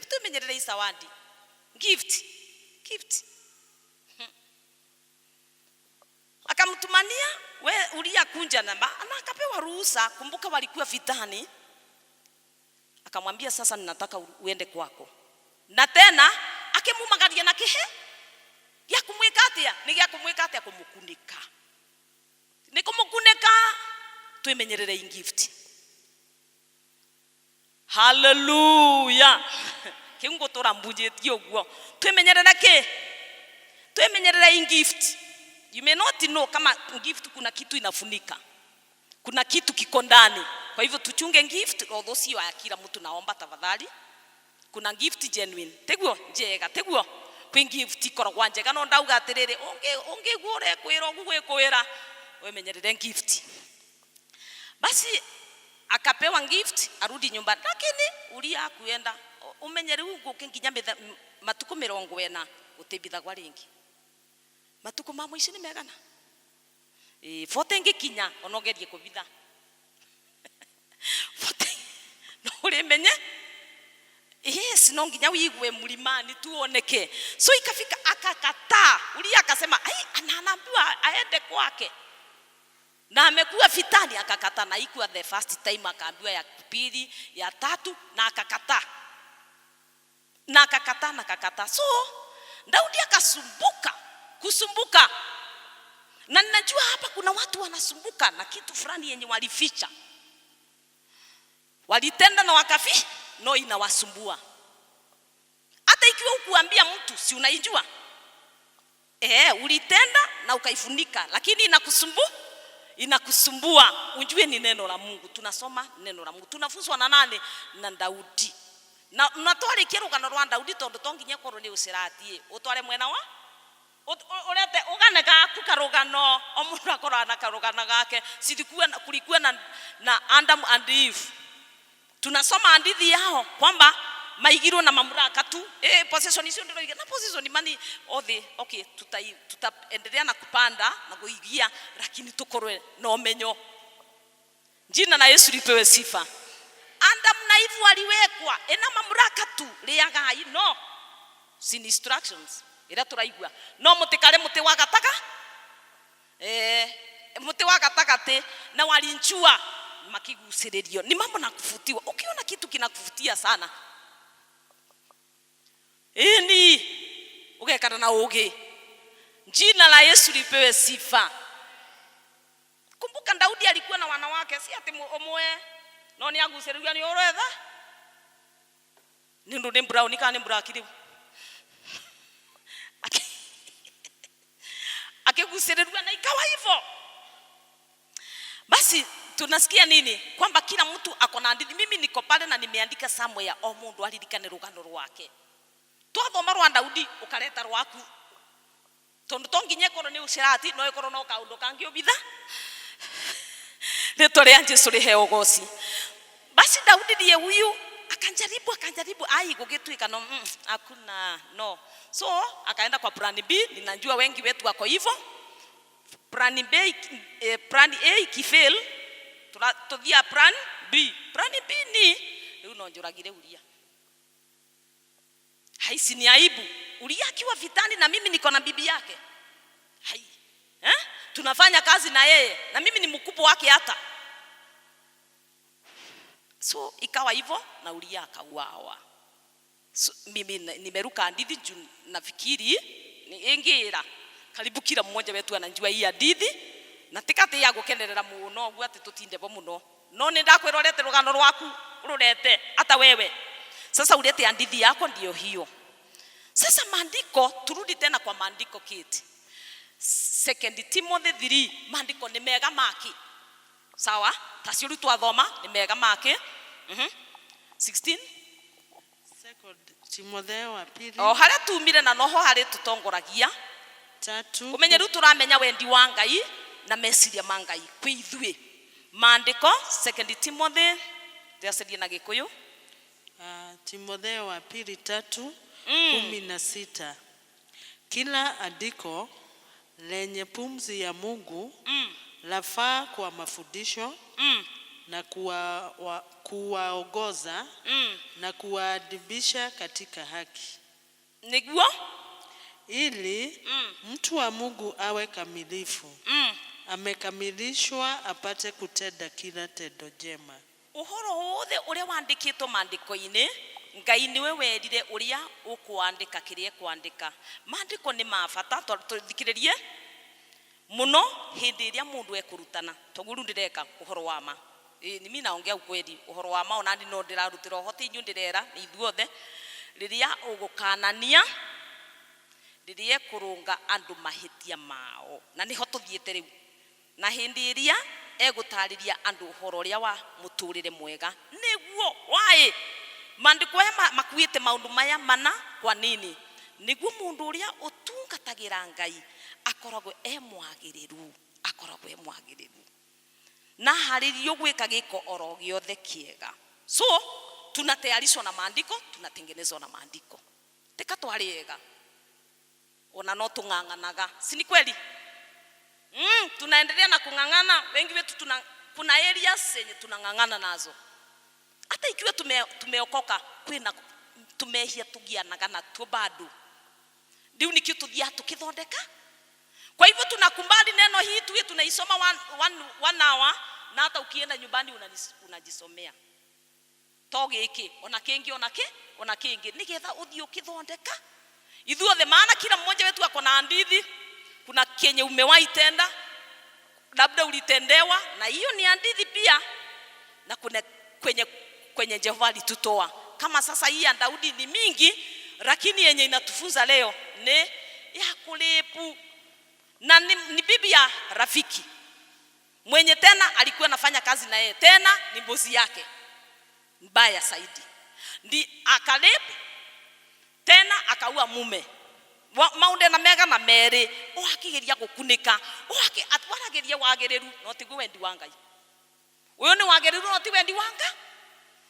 tumenyerere hii zawadi, gift akamtumania we Ulia kunja na akapewa ruhusa. Kumbuka walikuwa vitani. Akamwambia sasa ninataka uende kwako. Na tena akimumagaria na kihe ya kumwikatia, ni ya kumwikatia kumukunika. Ni kumukunika tumenyerere hii gift. Hallelujah. Kiungo tora mbunjetie ogwo. Tumenyerera ke? Tumenyerera hii gift. You may not know kama gift kuna kitu inafunika, kuna kitu kiko ndani. Kwa hivyo tuchunge gift, although sio ya kila mtu. Naomba tafadhali, kuna gift genuine teguo njega teguo kwi gift korogwa njega no ndauga atiriri onge gore kwira gugwikwira wemenyerere gift. Basi akapewa gift arudi nyumbani, lakini Ulia kuenda umenyere ugo kinginya matuko 40 utibithagwa ringi. Matuko ma mwici ni megana 40 ngikinya onogerie kubitha 40 no ulimenye yes no nginya wigwe mlimani tuoneke. So ikafika akakataa. Ulia akasema ai anaambiwa aende kwake na amekuwa vitani, akakataa. Na ikuwa the first time, akaambiwa ya pili, ya tatu, na akakataa na akakataa. So Daudi kusumbuka. Na ninajua hapa kuna watu wanasumbuka na kitu fulani yenye walificha, walitenda na wakafi no inawasumbua. Hata ikiwa ukuambia mtu si unaijua, ulitenda na ukaifunika, lakini inakusumbua. Ujue ni neno la Mungu. Tunasoma neno la Mungu, tunafunzwa na nani? Na Daudi. Na natwari kirugano rwa Daudi tondu tonginya korwo ni usiratie utware mwena wa urete uganeka kukarugano omundu akorwa na karugano gake. Kulikuwa na Adam and Eve. Tunasoma hadithi yao kwamba maigiro na mamlaka tu possession hizo ndio na possession mani okay tutaendelea na kupanda na kuigia, lakini tukorwe na umenyo. Jina la Yesu lipewe sifa. Adam na Eve waliwekwa ena mamlaka tu liaga no sin instructions ila turaigwa no mutikare muti wa gataka muti wa gatagate na walinchua makiguciririo. Ni mambo na kufutiwa. Ukiona kitu kinakufutia sana ni ugekana na uge. Jina la Yesu lipewe sifa. Kumbuka Daudi alikuwa na wanawake, si ati omwe no ni aguciririo ni oretha ni ndo brown kana mbrakiri akiguciririo na ikawa hivyo. Basi tunasikia nini? Kwamba kila mtu ako na hadithi. Mimi niko pale na nimeandika somewhere o mundu alirikane rugano rwake. Twathoma rwa Daudi ukareta rwaku tondu tonginye korwo ni ushirati no ikorwo no kaundu kangi obitha rito ria Jesu riheo gosi. Basi Daudi ndiye huyu akanjaribu ai gugituika no hakuna no. So akaenda kwa plan B. Ninajua wengi wetu wako hivyo. Plan A ikifail tuthia plan B. Plan B ni unonjoragire Uria. Haisi ni aibu. Uria akiwa vitani na mimi niko na bibi yake. Hai. Tunafanya kazi na yeye na mimi ni mkubwa wake hata. So ikawa hivyo na Uria akauawa. So, mimi nimeruka hadithi juu nafikiri ingira karibu kila mmoja wetu anajua hii hadithi, na tikati ya gukenerera muno gwa ati tutinde bo muno no ni ndakwirorete rugano rwaku ururete hata wewe. Sasa ulete hadithi yako ndio hiyo. Sasa maandiko, turudi tena kwa maandiko kiti 2 Timothy 3. Maandiko ni mega maki. Sawa? Tasiuri twathoma ni mega maki. 16 2 Timotheo wa pili. Haria tumire na noho hari tutongoragia 3. Umenye ru turamenya wendi wa Ngai na meciria ma Ngai kwi ithuĩ. Maandiko 2 Timothy ndiacerie na Gikuyu. Timotheo wa pili 3:16. Kila andiko lenye pumzi ya Mungu lafaa kwa mafundisho na kuwaongoza na kuwaadibisha katika haki. Niguo ili mtu wa Mungu awe kamilifu, amekamilishwa apate kutenda kila tendo jema. Uhoro wothe uria wandikitwo maandiko-ini, Ngai niwe werire uria ukuandika kirie kuandika. Maandiko ni mabata tuthikiririe muno hindi iria mundu ekurutana. Toguru ndireka uhoro wa ma. Ni mimi naongea ukweli. Uhoro wa ma onandi no ndirarutira hoti inyu ndirera ni ithuothe riria ugukanania ririe kurunga andu mahitia mao. Na niho tuthiete riu. Na hindi iria egutariria andu uhoro ria wa muturire mwega. Niguo wai maandiko aya makuite maundu maya mana. Kwa nini? Niguo mundu uria utungatagira Ngai akoragwo mwagiriru, na haririo gwika giko oro giothe kiega. So tunatayarishwa na maandiko, tunatengenezwa na maandiko. Teka twariega ona no tunganganaga, si ni kweli? Tunaendelea na kungangana. Wengi wetu kuna areas zenye tunangangana nazo. Hata ikiwa tumeokoka kwina tumehia tugianagana tu bado. Ndio ni kitu dia tukithondeka. Kwa hivyo tunakumbali neno hii tuwe tunaisoma one hour na hata ukienda nyumbani unajisomea. Toge iki ona kingi nigetha uthio kithondeka. Ithuothe maana kila mmoja wetu ako na hadithi. Kuna kenye umewahi tenda, labda ulitendewa, na hiyo ni hadithi pia. Na kuna kwenye Jehova alitutoa. Kama sasa hii ya Daudi ni mingi, lakini yenye inatufunza leo ni ya kulepu. Na ni bibi ya rafiki mwenye tena alikuwa anafanya kazi na yeye, tena ni bosi yake mbaya zaidi. Ndi akalepu tena akaua mume. Maunde na mega na mere akigeria gukunika atwarageria wagereru no ti wendi wa Ngai. Uyo ni wagereru no ti wendi wa Ngai.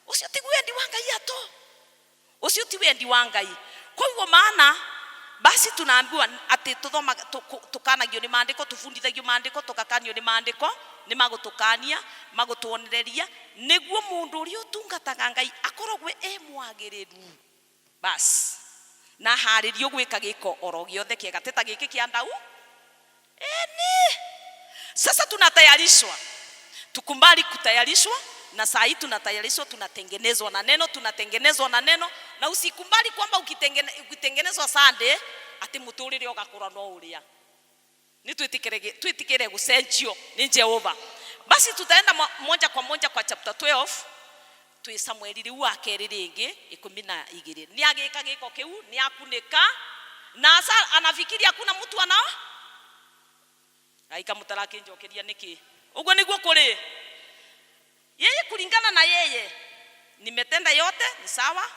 Ucio ti wendi wa Ngai ato. Ucio ti wendi wa Ngai. Kwa hivyo maana basi tunaambiwa ati tuthoma tukanagio ni maandiko, tufundithagio maandiko, tukakanio ni maandiko, ni magutukania magutuonereria niguo mundu uri utungataga Ngai akorogwe mwagereru. Basi na haririo gwika giko oro giothe kiega teta giki kia ndau sasa tunatayarishwa, tukumbali kutayarishwa, na saa hii tunatayarishwa, tunatengenezwa na neno, na usikumbali kwamba ukitengenezwa Sunday ati muturire ogakura no uria. Ni tuitikire gucenjio ni Jehova. Basi tutaenda moja kwa moja kwa chapter 12. Tui Samueli riu akeri ringi 12. Ni agika giko kiu ni akunika na asa anafikiri hakuna mtu anao aika mutaraki njokeria niki ugo niguo kuri yeye kulingana na yeye nimetenda yote ni sawa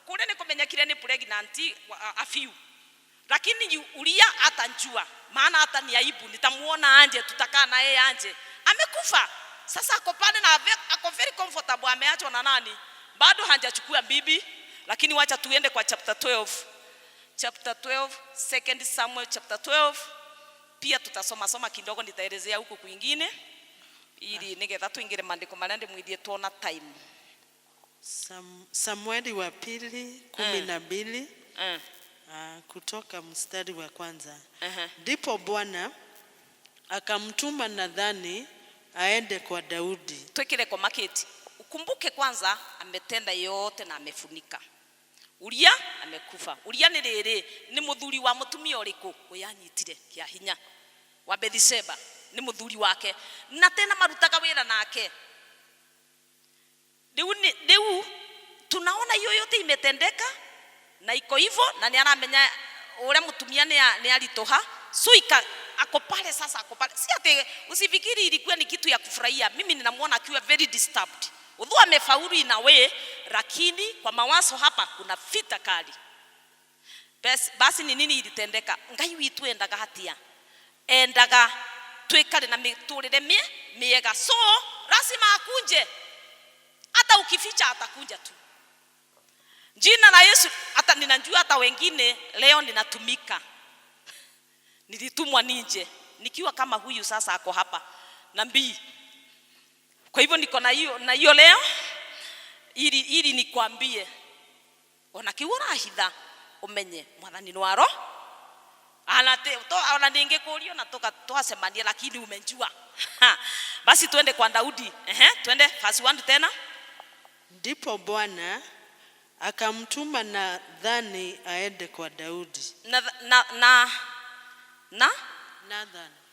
kule ni kumenyekire ni pregnant a few, lakini Uria atanjua maana hata ni aibu nitamuona anje tutakaa na yeye anje amekufa. Sasa ako pale na ako very comfortable, ameachwa na nani? Bado hajachukua bibi. Lakini wacha tuende kwa chapter 12. Chapter 12, 2 Samuel chapter 12. Pia tutasoma kidogo, nitaelezea huko kwingine ili nigetha tuingire maandiko marende mwidie tuona time. Samueli wa pili 12 kutoka mstari wa kwanza. Ndipo Bwana akamtuma Nathani aende kwa Daudi. Twekile kwa maketi. Ukumbuke kwanza ametenda yote na amefunika. Uria amekufa. Uria ni riri ni muthuri wa mutumia uriku uyanyitire kia hinya wa Bethsheba, ni muthuri wake na tena marutaga wira nake. Deu tunaona hiyo yote imetendeka na iko hivyo, na ni anamenya ule mutumia ni alitoha suika ako pale sasa, ako pale. Si ati usifikiri ilikuwa ni kitu ya kufurahia. Mimi ninamuona akiwa very disturbed. Udhu amefaulu in a way, lakini kwa mawazo hapa kuna vita kali. Basi ni nini ilitendeka? Ngai witu endaga hatia. Endaga twekale na miturire miega. So lazima akunje. Hata ukificha atakunja tu. Jina la Yesu, hata ninajua hata wengine leo ninatumika. Nilitumwa nije nikiwa kama huyu sasa ako hapa nabii. Kwa hivyo niko na hiyo leo ili nikwambie ona kiura hitha umenye mwathani nwaro ana ningekurio na tukasemania lakini umenjua. Basi tuende kwa Daudi. Tuende verse 1 tena. Ndipo Bwana akamtuma Nathani aende kwa Daudi.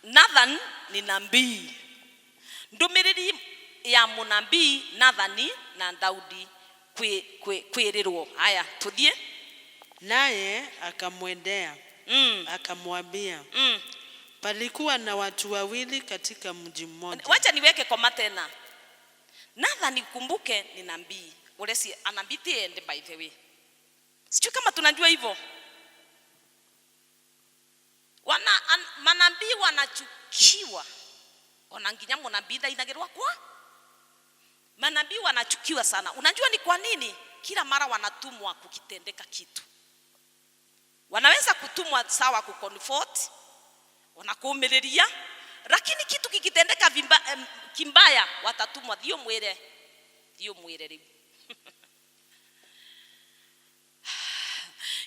Nathan ni nabii. Ndumiriri ya munabii Nathani na Daudi kwirirwo. Haya tuthie. Naye akamwendea akamwambia palikuwa na watu wawili katika mji mmoja. Wacha niweke koma tena. Nathani kumbuke ni nabii. Ulesi anabiti ende by the way. Sijui kama tunajua hivyo. Manabii wanachukiwa. Onanginya munabii inagerwa kwa. Manabii wanachukiwa sana. Unajua ni kwa nini? Kila mara wanatumwa kukitendeka kitu. Wanaweza kutumwa sawa kuconfort, wanakuumiliria, Lakini kitu kikitendeka kimbaya watatumwa thio mwire riu.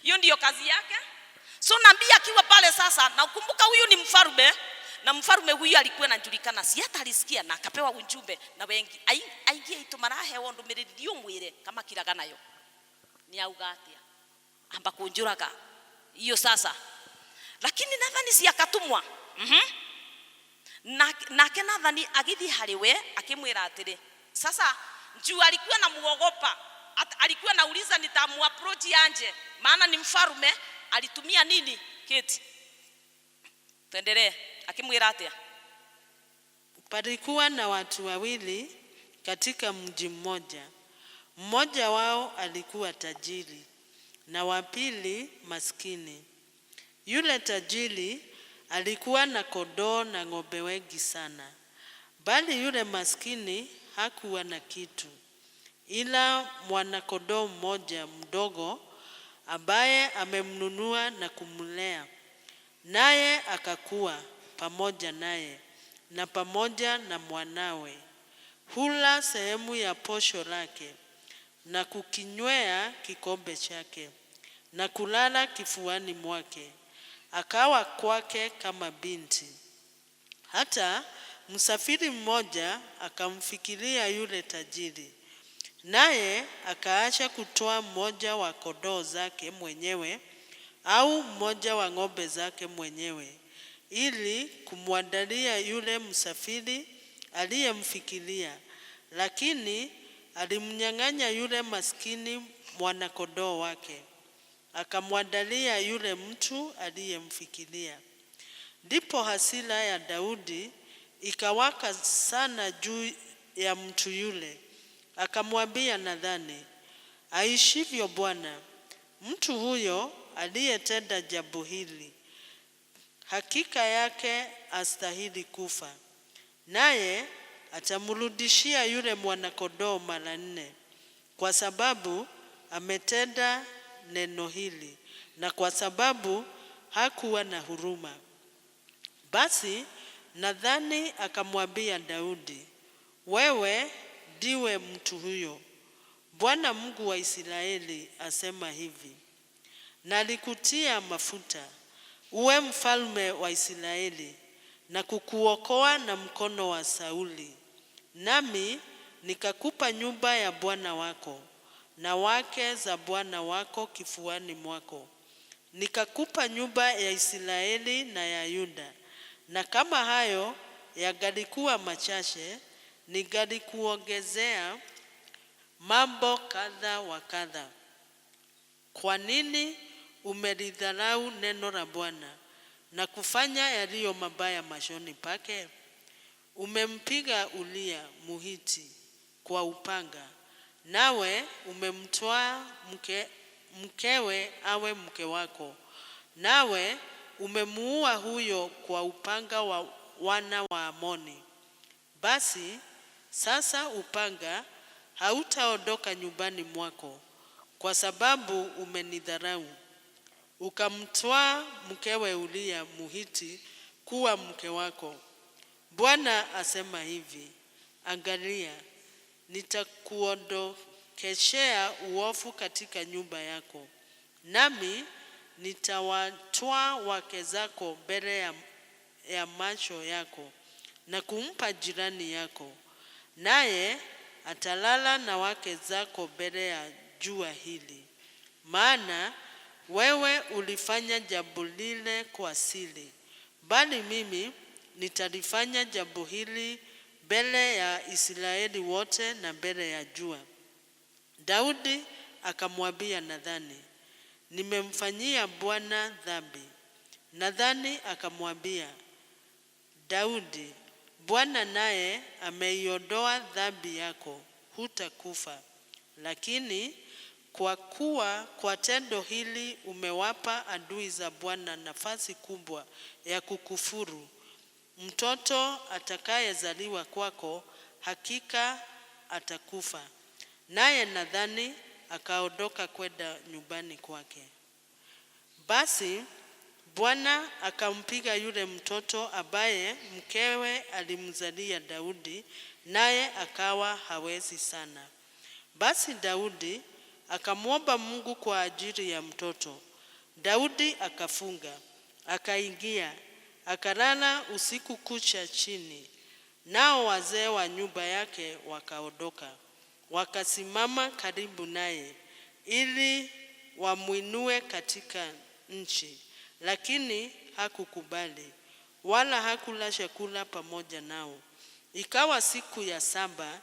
Hiyo ndio kazi yake. So nabii akiwa pale sasa, na ukumbuka huyu ni mfalme, na mfalme huyu alikuwa anajulikana, si hata alisikia na akapewa ujumbe na wengi aingie itumarahe wondo meredio mwire kama kiraganayo ni augatia amba kunjuraga hiyo sasa. Lakini Nathani si akatumwa. Nake Nathani agithi hariwe akimwira atiri sasa juu alikuwa na muogopa, alikuwa nauliza nitamu approach anje maana ni mfalme, alitumia nini kiti. Tuendelee. Akimwira atia, palikuwa na watu wawili katika mji mmoja. Mmoja wao alikuwa tajiri na wa pili maskini. Yule tajiri alikuwa na kondoo na ng'ombe wengi sana, bali yule maskini hakuwa na kitu ila mwana kondoo mmoja mdogo ambaye amemnunua na kumlea, naye akakuwa pamoja naye na pamoja na mwanawe. Hula sehemu ya posho lake na kukinywea kikombe chake na kulala kifuani mwake. Akawa kwake kama binti. Hata msafiri mmoja akamfikiria yule tajiri, naye akaacha kutoa mmoja wa kondoo zake mwenyewe au mmoja wa ng'ombe zake mwenyewe, ili kumwandalia yule msafiri aliyemfikiria, lakini alimnyang'anya yule maskini mwana kondoo wake, akamwandalia yule mtu aliyemfikiria. Ndipo hasira ya Daudi ikawaka sana juu ya mtu yule. Akamwambia Nathani, aishivyo Bwana, mtu huyo aliyetenda jambo hili hakika yake astahili kufa, naye atamrudishia yule mwana kondoo mara 4, kwa sababu ametenda neno hili na kwa sababu hakuwa na huruma. Basi Nathani akamwambia Daudi, wewe ndiwe mtu huyo. Bwana Mungu wa Israeli asema hivi, nalikutia mafuta uwe mfalme wa Israeli na kukuokoa na mkono wa Sauli, nami nikakupa nyumba ya Bwana wako na wake za Bwana wako kifuani mwako. Nikakupa nyumba ya Israeli na ya Yuda, na kama hayo yangalikuwa machache, ningalikuongezea mambo kadha wa kadha. Kwa nini umelidharau neno la Bwana na kufanya yaliyo mabaya machoni pake? Umempiga Uria Mhiti kwa upanga, nawe umemtoa mkewe awe mke wako, nawe umemuua huyo kwa upanga wa wana wa Amoni. Basi sasa upanga hautaondoka nyumbani mwako, kwa sababu umenidharau, ukamtoa mkewe Uria Mhiti kuwa mke wako. Bwana asema hivi, angalia, nitakuondokeshea uovu katika nyumba yako, nami nitawatoa wake zako mbele ya macho yako na kumpa jirani yako, naye atalala na wake zako mbele ya jua hili. Maana wewe ulifanya jambo lile kwa siri, bali mimi nitalifanya jambo hili mbele ya Israeli wote na mbele ya jua. Daudi akamwambia Nathani, nimemfanyia Bwana dhambi. Nathani akamwambia Daudi, Bwana naye ameiondoa dhambi yako, hutakufa. Lakini kwa kuwa kwa tendo hili umewapa adui za Bwana nafasi kubwa ya kukufuru, mtoto atakayezaliwa kwako hakika atakufa. Naye Nathani akaondoka kwenda nyumbani kwake. Basi Bwana akampiga yule mtoto ambaye mkewe alimzalia Daudi, naye akawa hawezi sana. Basi Daudi akamwomba Mungu kwa ajili ya mtoto. Daudi akafunga, akaingia, akalala usiku kucha chini. Nao wazee wa nyumba yake wakaondoka, wakasimama karibu naye ili wamuinue katika nchi, lakini hakukubali, wala hakula chakula pamoja nao. Ikawa siku ya 7,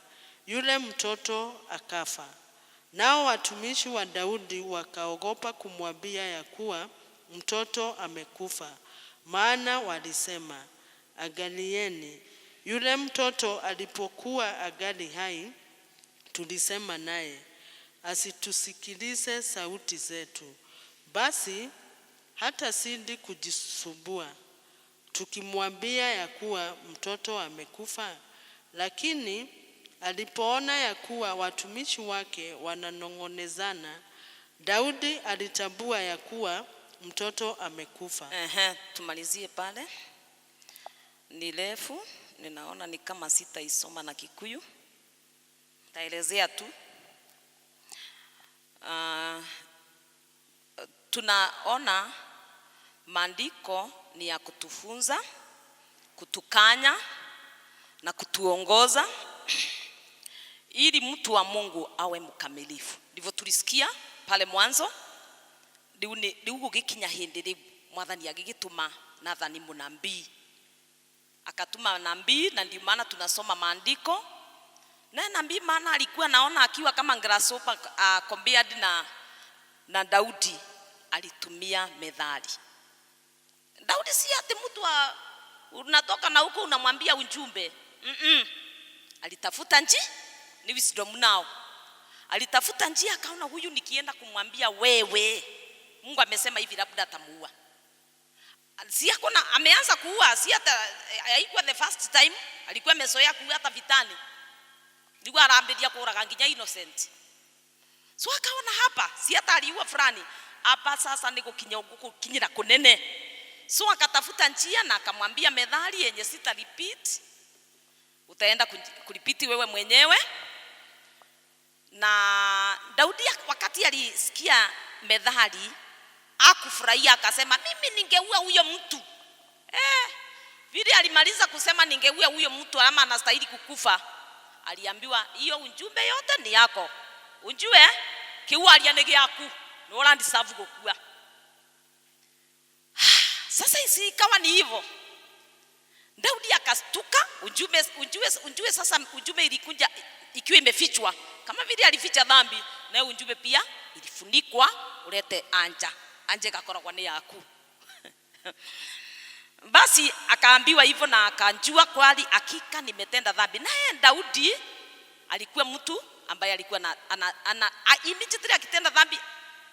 yule mtoto akafa. Nao watumishi wa Daudi wakaogopa kumwambia ya kuwa mtoto amekufa, maana walisema, angalieni, yule mtoto alipokuwa angali hai, tulisema naye, asitusikilize sauti zetu. Basi hata sindi kujisumbua tukimwambia ya kuwa mtoto amekufa. Lakini alipoona ya kuwa watumishi wake wananong'onezana, Daudi alitambua ya kuwa mtoto amekufa. Tumalizie pale. Ni refu, ninaona ni kama sitaisoma na Kikuyu. Taelezea tu. Tunaona maandiko ni ya kutufunza, kutukanya na kutuongoza ili mtu wa Mungu awe mkamilifu. Ndivyo tulisikia pale mwanzo. Ndiugo gikinya hindi riu mwathani agigituma Nathani munabii, akatuma nabii, na ndio maana tunasoma maandiko. Na nabii maana alikuwa naona akiwa kama grasshopper compared na Daudi, alitumia methali. Daudi si ati mtu unatoka na huko unamwambia ujumbe. Alitafuta njia, ni wisdom nao. Alitafuta njia, akaona huyu nikienda kumwambia wewe, Mungu amesema hivi, labda atamuua. Si hakuna ameanza kuua, si hata haikuwa the first time, alikuwa amezoea kuua hata vitani. Ndio anaambilia kuuraga nginya innocent. So akaona hapa, si hata aliua fulani, hapa sasa niko kinyira kunene. So akatafuta njia na akamwambia methali yenye sita repeat. Utaenda kulipiti wewe mwenyewe. Na Daudi wakati alisikia methali akufurahia, akasema mimi ningeua huyo mtu. Vile alimaliza kusema ningeua huyo mtu ama anastahili kukufa, aliambiwa hiyo ujumbe yote ni yako. Unjue kiua alianege yaku no land serve gukua. Sasa isi ikawa ni hivyo. Daudi akastuka, ujue sasa ujumbe ilikuja ikiwa imefichwa. Kama vile alificha dhambi, na ujumbe pia ilifunikwa, ulete anje kakoragwa ni yaku. Basi akaambiwa hivyo na akanjua kweli hakika nimetenda dhambi. Naye Daudi alikuwa mtu ambaye alikuwa immediately akitenda dhambi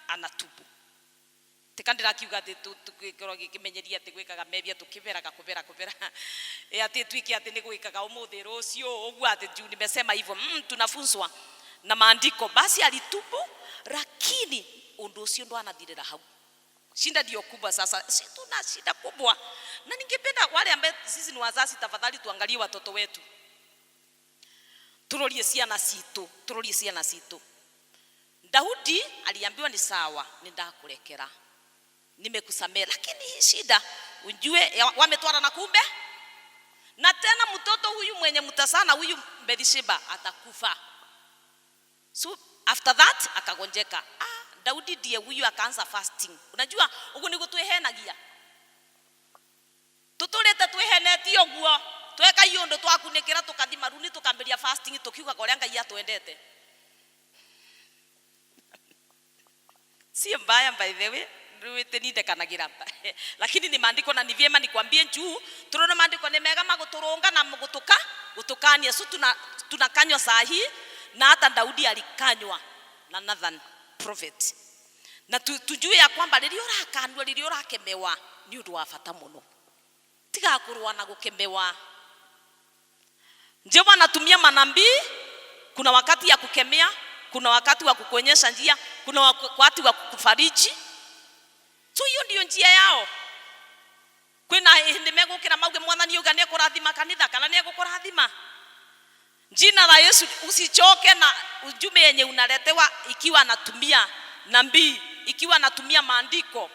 anatubu. Tikandira kiuga tukikoro gikimenyeria ati gwikaga mebia tukiberaga kubera ati twiki ati ni gwikaga umuthi rucio ogwa ati juu nimesema hivyo. Tunafunzwa na maandiko. Basi alitubu, lakini undu ucio ndo anathirira hau. Shinda ndio kubwa sasa. Si tuna shida kubwa. Na ningependa wale ambao sisi ni wazazi, tafadhali tuangalie watoto wetu. Turolie ciana citu. Daudi aliambiwa ni sawa, nindakurekera, nimekusamea, lakini hii shida unjue wametwara na kumbe. Na tena mtoto huyu mwenye mtasana huyu Bathsheba atakufa. So after that akagonjeka. Daudi ndiye huyu akaanza fasting. Unajua ugu ni gutwehenagia. Tutulete tweheneti oguo. Tweka iondo twakunekera tukathi maruni tukamberia fasting tukiuga koria Ngai atwendete. Si mbaya by the way, ruite ninde kanagira. Lakini ni maandiko na ni vyema nikwambie juu tunaona maandiko ni mega maguturunga na gutukania. So tunakanywa saa hii, na hata Daudi alikanywa na Nathan prophet. Na tujue ya kwamba lilio rakemewa ni undu wa bata muno. Tiga kurwa na gukemewa. Njema anatumia manabii, kuna wakati ya kukemea, kuna wakati wa kukuonyesha njia, kuna wakati wa kukufariji. So hiyo ndio njia yao. kwina hindi megukira mauge mwathani uga ni kurathima kanitha kana ni gukurathima. Jina la Yesu. Usichoke na ujumbe yenye unaletewa ikiwa anatumia nabii, ikiwa anatumia maandiko.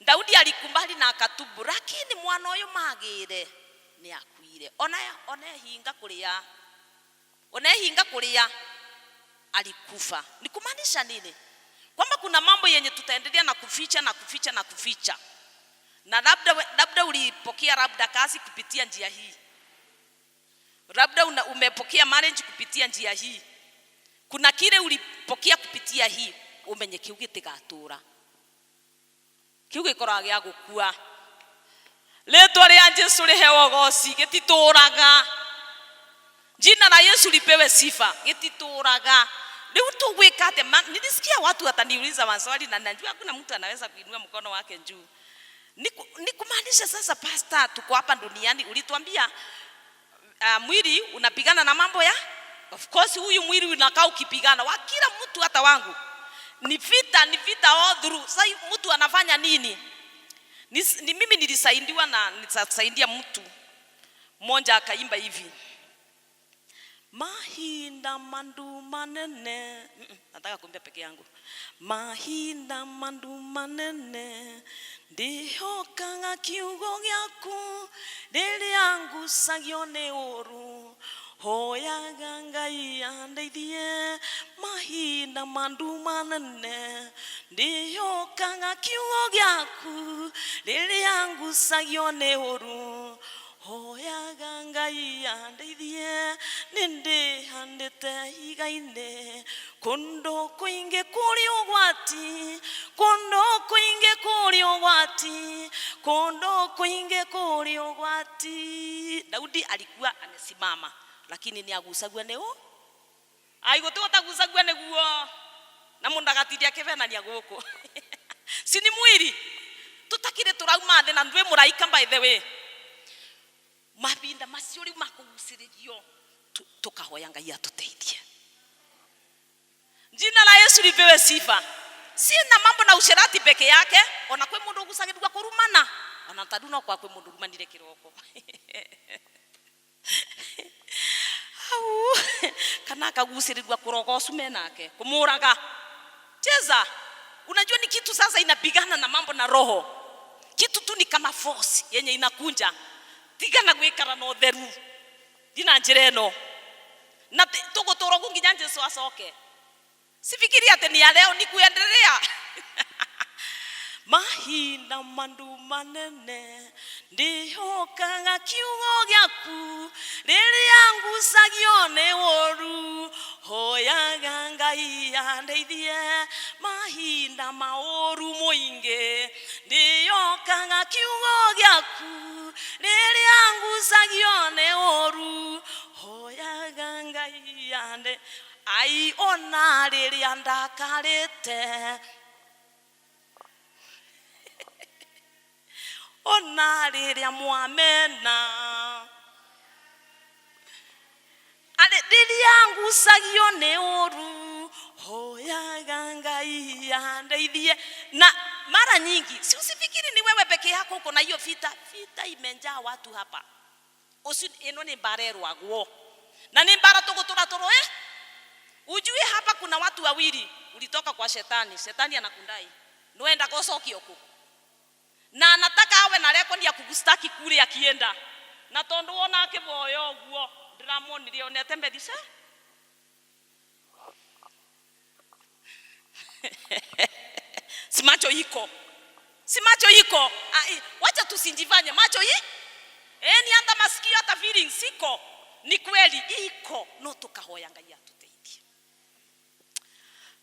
Daudi alikubali na akatubu, lakini mwana huyo magire ni akuire. Ona hinga kulia alikufa. Ni kumaanisha nini? Kwamba kuna mambo yenye tutaendelea na kuficha. Na labda ulipokea labda kazi kupitia njia hii. Labda umepokea marriage kupitia njia hii. Kuna kile ulipokea kupitia hii, umenye kiu gitigatura. Kiu gikora gya gukua. Letwa ria Yesu lihewo goci gitituraga. Jina la Yesu lipewe sifa, gitituraga. Leo tuweka ate, nilisikia watu wataniuliza maswali na najua hakuna mtu anaweza kuinua mkono wake juu. Ni kumaanisha sasa pastor, tuko hapa duniani, ulituambia mwili unapigana na mambo ya, of course huyu mwili unakaa ukipigana wa kila mtu, hata wangu. Ni vita all through. Sasa mtu anafanya nini? Ni mimi nilisaidiwa na nitasaidia mtu mmoja akaimba hivi. Mahinda mandu manene. Nataka kuimbia peke yangu. Mahinda mandu manene ndihokaga kiugo gyaku riria ngusagio ni uru hoyaga Ngai andeithie. Mahinda mandu manene ndihokaga kiugo gyaku riria ngusagio ni uru hoyaga Ngai andeithie. Nindi handite higaine kondo kuinge kuri ugwati, kondo kuinge kuri ugwati, kondo kuinge kuri ugwati. Daudi alikuwa amesimama, lakini ni agusagwa neo aigoto tagusagwa neguo na mundagatiria kivena ni aguko. Si ni mwili tutakire turauma thina ndwe muraika by the way. Mabinda maciuri makuguciririo tukahoya Ngai atuteithie. Jina la Yesu lipewe sifa. Si na mambo na usherati peke yake, ona kwe mundu gusagirwa kurumana, ona taduna kwa kwe mundu rumanire kiroko. Au kana kagucirirwa kurogocu menake kumuraga. Cheza. Unajua ni kitu sasa inapigana na mambo na roho. Kitu tu ni kama force yenye inakunja. Tigana gwikara no theru. Dina njireno. Na tugutoro kunginya Yesu acoke. Sifikiri ate ni ya leo ni kuendelea. Mahinda mandu manene ndihokaga kiugo gyaku riria ngusagio ni woru hoyaga Ngai andeithie. Mahinda maoru muinge ndihokaga kiugo gyaku riria ngusagio ni woru hoyaga Ngai ande. Ai ona riria ndakarite ona riria mwamena ade riria ngusagio ni uru hoyaga Ngai andeithie. Na mara nyingi si usifikiri ni wewe peke yako uko na hiyo vita imejaa watu hapa. Ino ni barerwa guo na ni bara tugutura toro ujue hapa kuna watu wawili ulitoka kwa shetani anakundai noenda gocoki huko na anataka awe na rekodi ya kukustaki kule akienda na tondu wona akiboyo guo ndiramoni onete mbedisa. Si macho iko wacha tusinjifanye macho ni anda masikio hata feelings iko. Ni kweli iko no tukahoya Ngai atuteithie.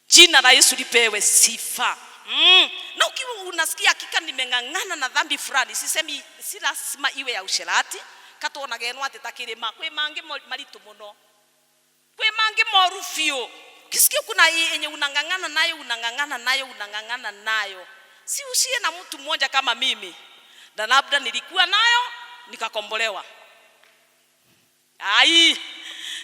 Jina la Yesu lipewe sifa. Na ukiwa unasikia hakika nimengangana na dhambi fulani, sisemi si lazima iwe ya usherati. Katona genwa ati takirima kwe mange maritu muno, kwe mange morufio. Kisikia kuna yenye unangangana nayo. Si ushie na mtu mmoja kama mimi. Na labda nilikuwa nayo nikakombolewa.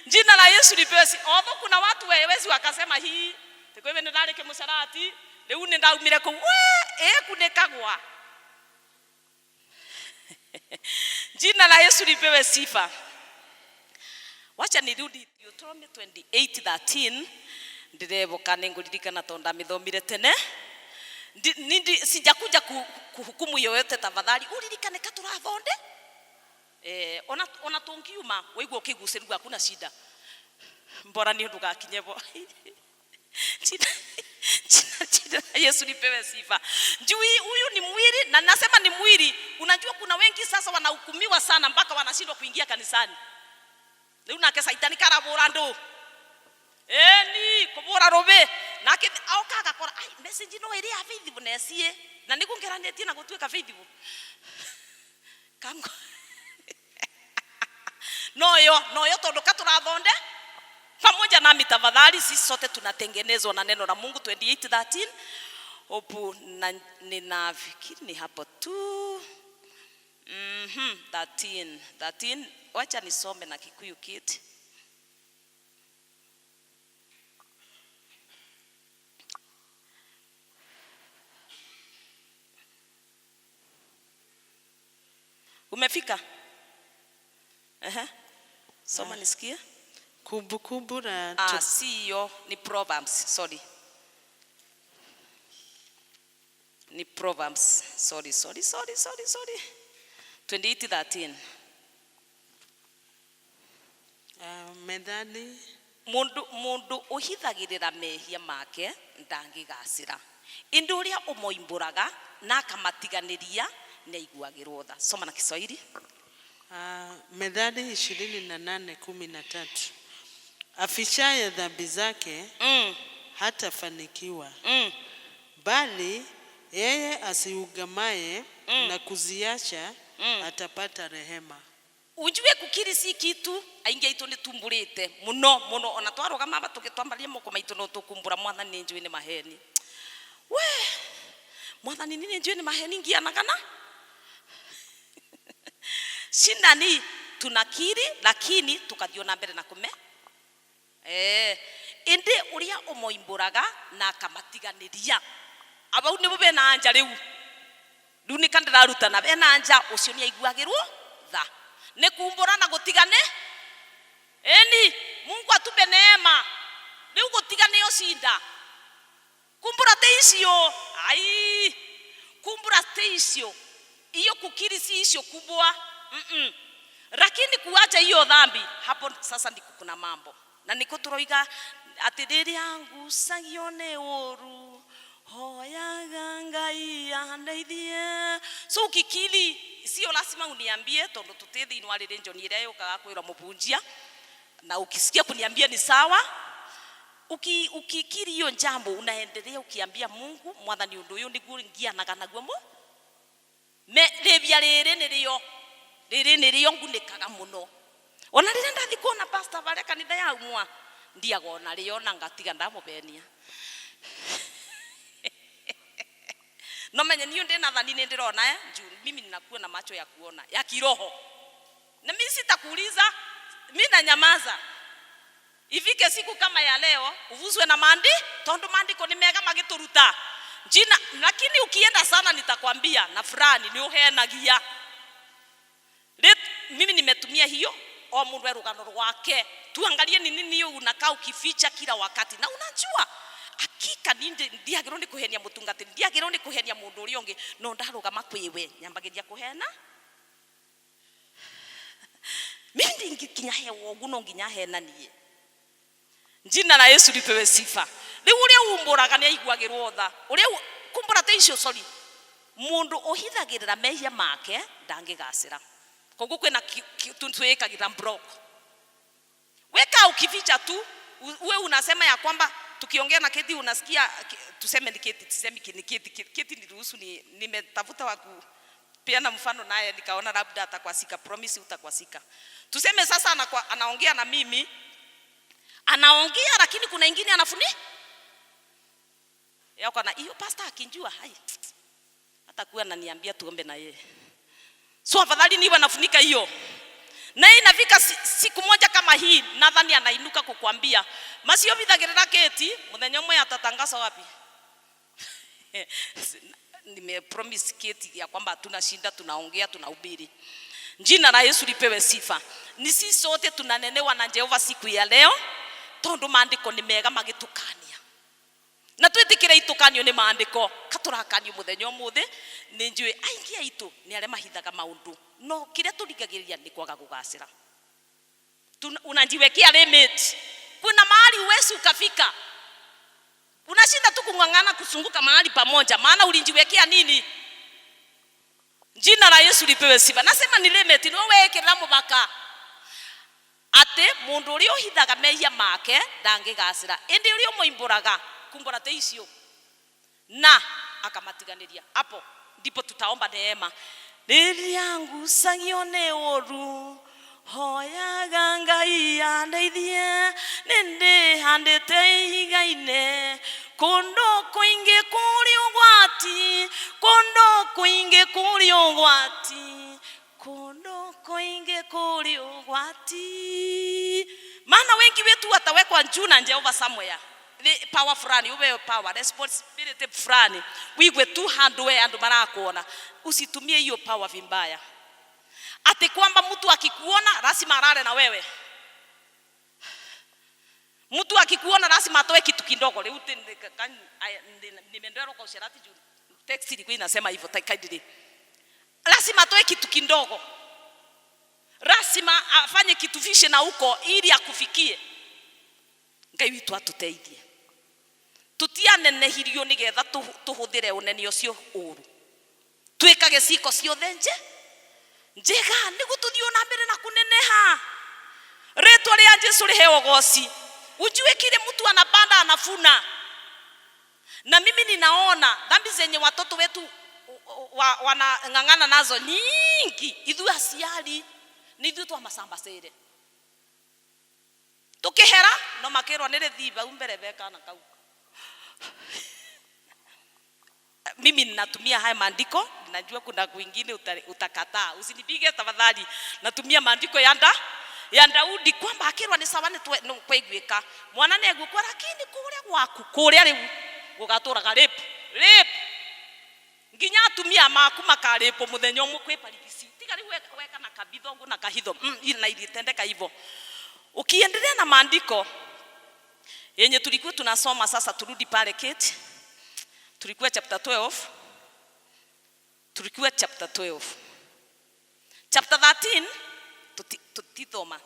Jina la Yesu lipewe sifa. Hapo kuna watu wewezi wakasema hii tekwewe ndale ke musarati leo nenda umire ko kunekagwa. Jina la Yesu lipewe sifa. Wacha nirudi Deuteronomy 28:13. Ndirevoka nenguririkana tonda mithomire tene. Sijakuja kuhukumu yoyote, tafadhali uririkane katurathonde. Ona tungiuma waigua ukigucirua hakuna shida. Mbora ni undu gakinyevo. Jina Yesu lipewe sifa. Njui huyu ni mwili, na nasema ni mwili. Unajua kuna wengi sasa wanahukumiwa sana mpaka wanashindwa kuingia kanisani. Leo na kesa itani karabora ndo. Ni kubora robe. Na ke aukaga kora ai message no iri ya faithful nesie. Na nikungeranĩtie na gũtuĩka faithful. Kango. Noyo tondu katurathonde pamoja nami tafadhali, sisi sote tunatengenezwa na neno la Mungu. 28:13. Opu ninafikiri ni hapo tu. 13. Wacha nisome na Kikuyu kiti. Umefika? Soma nisikie. Kumbukumbu la siyo ni Proverbs, sorry. Ni Proverbs. Sorry. 28:13. Methali, mundu uhithagirira mehia make ndangigacira. Indu uria umoimburaga na akamatiganiria na iguagirwo tha. Soma na Kiswahili. Methali 28:13. Afishaye dhambi zake hatafanikiwa, bali yeye asiugamaye na kuziacha atapata rehema. Ujue kukiri si kitu, aingia itu ni tumburite muno ona twarogama aba tugitwambaria moko maitu no tukumbura mwathani njui ni maheni. Mwathani nini njui ni maheni ngianagana? Shindani tunakiri lakini tukathiona mbere na kume. Inde uria umoimburaga na akamatiganiria. Abau ni bube na anja riu. Riu ni kandira ruta na be na anja ucio ni aiguagirwo tha. Ne kumbura na gutigane. Mungu atupe neema. Riu gutigane yo shinda. Kumbura te icio. Kumbura te icio. Iyo kukiri si icio kubwa. Lakini kuacha hiyo dhambi, hapo sasa ndiko kuna mambo. Na niko turoiga atiriria yangu sagione oru hoyaga Ngai andeithie. So ukikili sio lazima uniambie tondu tutethi inwalire njoni ire ukaga kwira mubunjia, na ukisikia kuniambia ni sawa. Ukikiri hiyo jambo unaendelea ukiambia Mungu, mwathani undu uyu niguo ngianaga naguo mo rebia rere nirio ngunikaga muno. Ona rire ndathi kuona pastor bare kanitha ya umwa ndiagona rio na ngatiga ndamubenia. No menye niyo ndina thani ni ndirona mimi ninakuwa na macho ya kuona ya kiroho. Na mimi sitakuuliza, mimi na nyamaza. Ifike siku kama ya leo uvuzwe na mandi tondu mandiko ni mega magituruta jina, lakini ukienda sana nitakwambia na fulani ni uhenagia. Mimi nimetumia hiyo o mundu rugano rwake. Tuangalie ni nini hiyo unakaa ukificha kila wakati. Na unajua hakika ndiagirwo ni kuhenia mutungati, ndiagirwo ni kuhenia mundu uri ungi, no ndarugama kwiwe nyambagiria kuhena. Mimi ndingikinya hewo ugu no nginya hena nie. Jina la Yesu lipewe sifa. Riu uria umburaga ni aiguagirwo tha. Uria kumbura te icio sorry. Mundu uhithagirira mehia make ndangigacira. Koguo kwena tuwekagira block. Weka ukificha tu, wewe unasema ya kwamba tukiongea na Keti unasikia tuseme ni Keti, tuseme ni Keti niruhusu nimetafuta waku peana mfano naye nikaona labda atakwasika, promise utakwasika. Tuseme sasa anaongea na mimi, anaongea lakini kuna wengine anafuni. Yako na hiyo pastor akinjua hatakuwa ananiambia tuombe na yeye. So afadhali niwe nafunika hiyo. Na inafika siku moja kama hii nadhani anainuka kukuambia masio bithagirira Keti muthenya mwe atatangaza wapi. Nimepromise kiti ya kwamba tunashinda, tunaongea, tunahubiri. Jina la Yesu lipewe sifa. Ni sisi sote tunanenewa na Jehova siku ya leo, tondu maandiko ni mega magitukania. Na twetikire itukanio ni maandiko, katurakanio muthenya umuthi, ni njui aingi aitu ni arĩa mahithaga maundu. No kile tuligagiriria ni kwaga kugacira. Unajiwekea limit. Kuna mahali uwezi ukafika. Unashinda tu kung'ang'ana kusunguka mahali pamoja, maana ulijiwekea nini? Jina la Yesu lipewe sifa. Nasema ni limit, no wekera mubaka. Ate mundu uri uhithaga mehia make ndangigacira. Indi uri umuimburaga kumbura te icio na akamatiganiria. Hapo ndipo tutaomba neema. Riria ngusagio ne oru hoyaga Ngai andeithie, ninde handite ihiga-ine kondo kuingi kuri ugwati, kondo kuingi kuri ugwati, kondo kuingi kuri ugwati. Maana wengi wetu watawekwa juu na Jehova somewhere. The power fulani, uwe power, responsibility fulani, wigwe tu handwe andu marakuona. Usitumie hiyo power vibaya. Ati kwamba mtu akikuona lazima arare na wewe. Mtu akikuona lazima atoe kitu kidogo. Leo nimeendea kwa usherati juu text ilikuwa inasema hivyo taikadiri. Lazima atoe kitu kidogo. Lazima afanye kitu fishe na huko ili akufikie. Ngai witu atuteithie. Tutiane nehirio nigetha tuhuthire uneni ucio uru. Twikage ciko ciothe njega nigu tuthio na mbere na kuneneha. Ritwa ria Jesu riheo goci. Ujue kile mtu anapanda anafuna. Na mimi ninaona dhambi zenye watoto wetu wanang'ang'ana nazo nyingi. Ithu asiali ni ithu twa masamba sere. Tukihera no makirwa nire thiba umbere beka na kau. Mimi ninatumia haya maandiko, najua kuna kwingine utakataa. Usinipige tafadhali. Natumia maandiko ya Daudi kwamba akirwa ni sawa ni kwegwika. Mwana negukwa lakini kuria gwaku kuria riu gugaturaga rape. Nginya atumia maku makaripo muthenya umwe kwi parigisi. Tiga riu weka na kabithongo na kahitho. Na ilitendeka hivyo. Ukiendelea na maandiko yenye tulikuwa tunasoma sasa, turudi pale Kate. Tulikuwa chapter 12. Chapter 13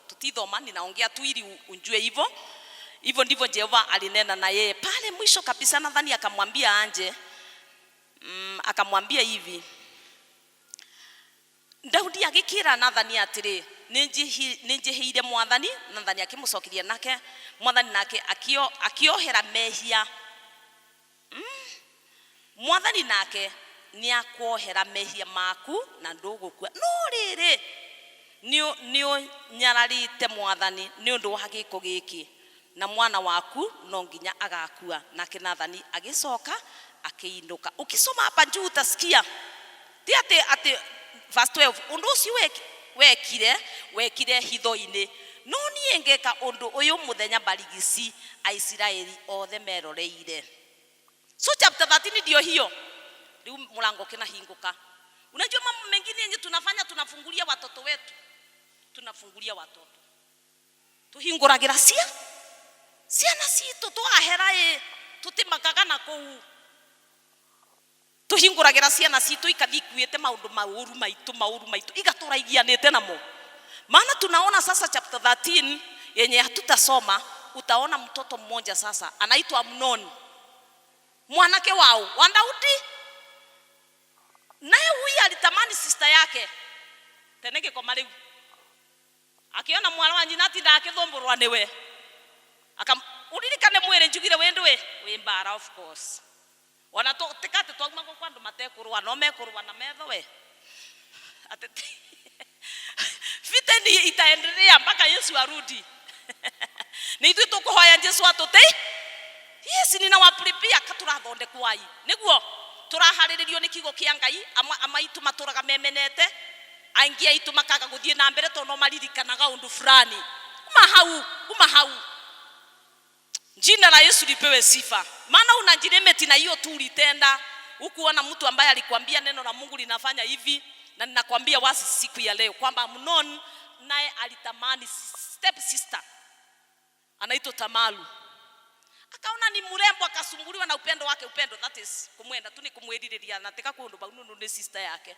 tutithoma ninaongea tu ili unjue hivyo. Hivyo ndivyo Jehova alinena na yeye. Pale mwisho kabisa nadhani akamwambia anje. Akamwambia Daudi agikira Nathani atiri ninjiheire Mwathani. Nathani akimucokiria nake Mwathani nake akiohera mehia. Mwathani nake ni akuohera mehia maku na ndugukua. No riri nio nyararite Mwathani ni undu wa giko giki na mwana waku no nginya agakua. Nake Nathani agicoka akiinuka. Ukisoma hapa juu utasikia ti ati verse 12 undu ucio wekire hitho-ini no nie ngeka undu uyu muthenya barigisi Aisiraeli othe meroreire. So chapter 13 ndio hiyo. Ndio mlango kinahinguka. Unajua mambo mengine yenye tunafanya, tunafungulia watoto wetu. Tuhinguragira ciana citu twahera tutimakaga na kou. Tuhinguragira ciana citu ikathikuite maundu mauru maitu igaturaithianite namo. Maana tunaona sasa chapter 13 yenye hatutasoma, utaona mtoto mmoja sasa anaitwa Amnon. Mwanake wao wa Daudi. Naye huyu alitamani sister yake teneke kwa mariu. Akiona mwana wa Jinati na akithomborwa niwe. Uririkane mwere njugire wendwe we mbara of course. Wana to tekate twaguma kwa andu matekurwa no mekurwa na metho we. Atete. Vita ni itaendelea mpaka Yesu arudi. Ni ithu tukuhoya Yesu atutei. Yes, ninawaprepare katurathonde kwai. Niguo turaharirio ni kigo kia Ngai amaitu maturaga memenete. Aingia itu makaga guthie na mbere to no maririkanaga undu fulani. Uma hau. Jina la Yesu lipewe sifa. Maana unajilemeti na hiyo tu ulitenda. Hukuona mtu ambaye alikwambia neno la Mungu linafanya hivi, na ninakwambia wazi siku ya leo kwamba Amnon naye alitamani step sister anaitwa Tamaru. Akaona ni mrembo, akasumbuliwa na upendo wake. Upendo, that is kumwenda tu, ni kumwediria, nataka kuondoa baunu ni sister yake.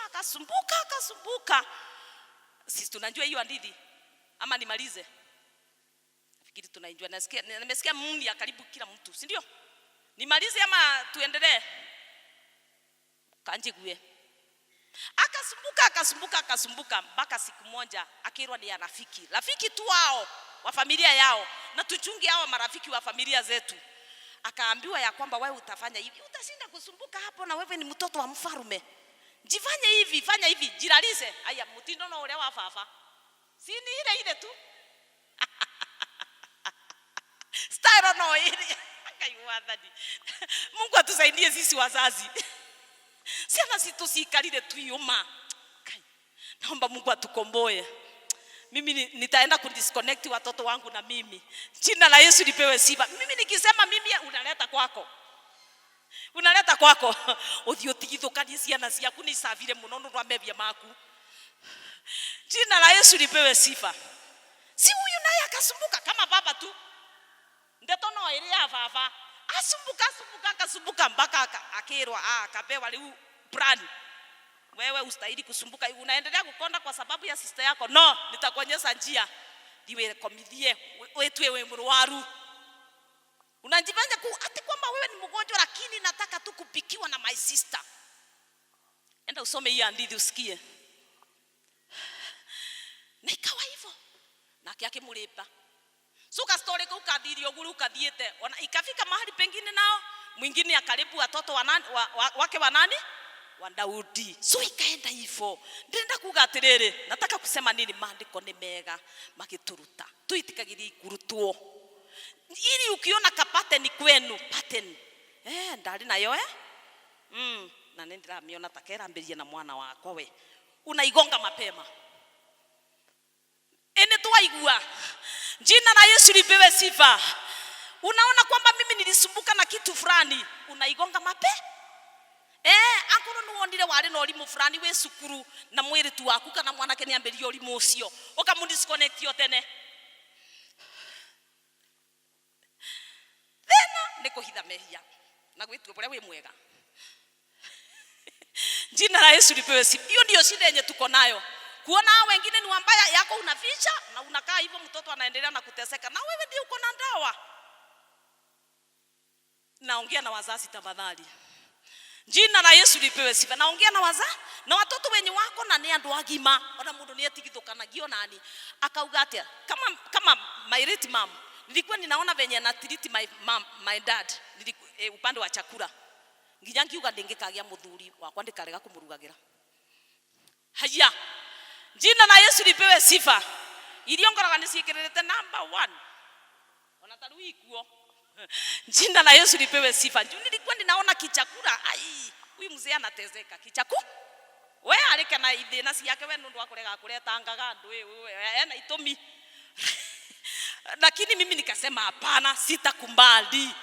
Akasumbuka. Sisi tunajua hiyo hadithi ama nimalize? Nafikiri tunaijua. Nimesikia muni ya karibu kila mtu, si ndio? Nimalize ama tuendelee? Kanjigue. Akasumbuka mpaka siku moja akirwa ni rafiki tu wao wa familia yao, na tuchunge hao marafiki wa familia zetu. Akaambiwa ya kwamba wewe utafanya hivi, utashinda kusumbuka hapo, na wewe ni mtoto wa mfalme. Jifanye hivi, fanya hivi, jiralize. Aya, mtindo na ule wa fafa. Si ni ile tu. Style no ile. Akaiwadhani. Mungu atusaidie sisi wazazi. Siana situsikalile tu yuma. Naomba Mungu atukomboe. Mimi nitaenda kudisconnect watoto wangu na mimi. Jina la Yesu lipewe sifa. Mimi nikisema mimi unaleta kwako. Uthiotigithukanie ciana ciaku ni savile muno rwa mebia maku. Jina la Yesu lipewe sifa. Si huyu naye akasumbuka kama baba tu. Ndeto no ile ya baba. Akasumbuka mpaka akirwa akapewa liu plan. Wewe ustahili kusumbuka, unaendelea kukonda kwa sababu ya sister yako. No, nitakuonyesha njia. Diwe komidhie wewe mruwaru. Unajifanya ati kwamba wewe ni mgonjwa, lakini nataka tu kupikiwa na my sister. Enda usome hii hadithi usikie. Na ikawa hivyo. Na yake mulipa. Suka story kwa ukadhiri oguru ukadhiete. Ikafika mahali pengine nao mwingine akaribu watoto wake wa nani? Wa Daudi. So ikaenda hivyo. Ndenda kugatirere. Nataka kusema nini? Maandiko ni mega magituruta. Tuitikagiri kurutwo. Ili ukiona kapate ni kwenu, pattern. Ndari nayo na nendira miona takera mberie na mwana wako we. Unaigonga mapema. Ene tuwaigua. Jina la Yesu lipewe sifa. Unaona kwamba mimi nilisumbuka na kitu fulani, unaigonga mapema. Akuru nuonire wale no limu fulani we sukuru na mwiri tu waku kana mwanake ni amberio limu ucio ukamudisconnect yo tene. Thena nikuhitha mehia na gwitu bure we mwega. Jina la Yesu lipewe sifa. Hiyo ndio shida yenye tuko nayo. Kuona wengine ni wambaya yako unaficha na unakaa hivyo, mtoto anaendelea na kuteseka na wewe ndio uko na dawa. Naongea na wazazi tafadhali. Jina la Yesu lipewe sifa. Naongea na wazazi na watoto wenye wako na ni andu agima. Ona mundu ni atigithukanagia nani. Akauga atia kama my late mom. Nilikuwa ninaona venye na treat my dad. Upande wa chakula. Nginya ngiuga ndingikagia muthuri wakwa ndikarega kumurugagira. Haya. Jina la Yesu lipewe sifa. Iliongoraga nisikirete number 1. Ona tarui kuo. Jina la Yesu lipewe sifa. Nilikuwa ninaona kichakura. Huyu mzee anatezeka kichaku. Wewe alike na idena ciake we nundu akurega kureta ngaga ndu wewe na itomi. Lakini mimi nikasema hapana, sitakumbali.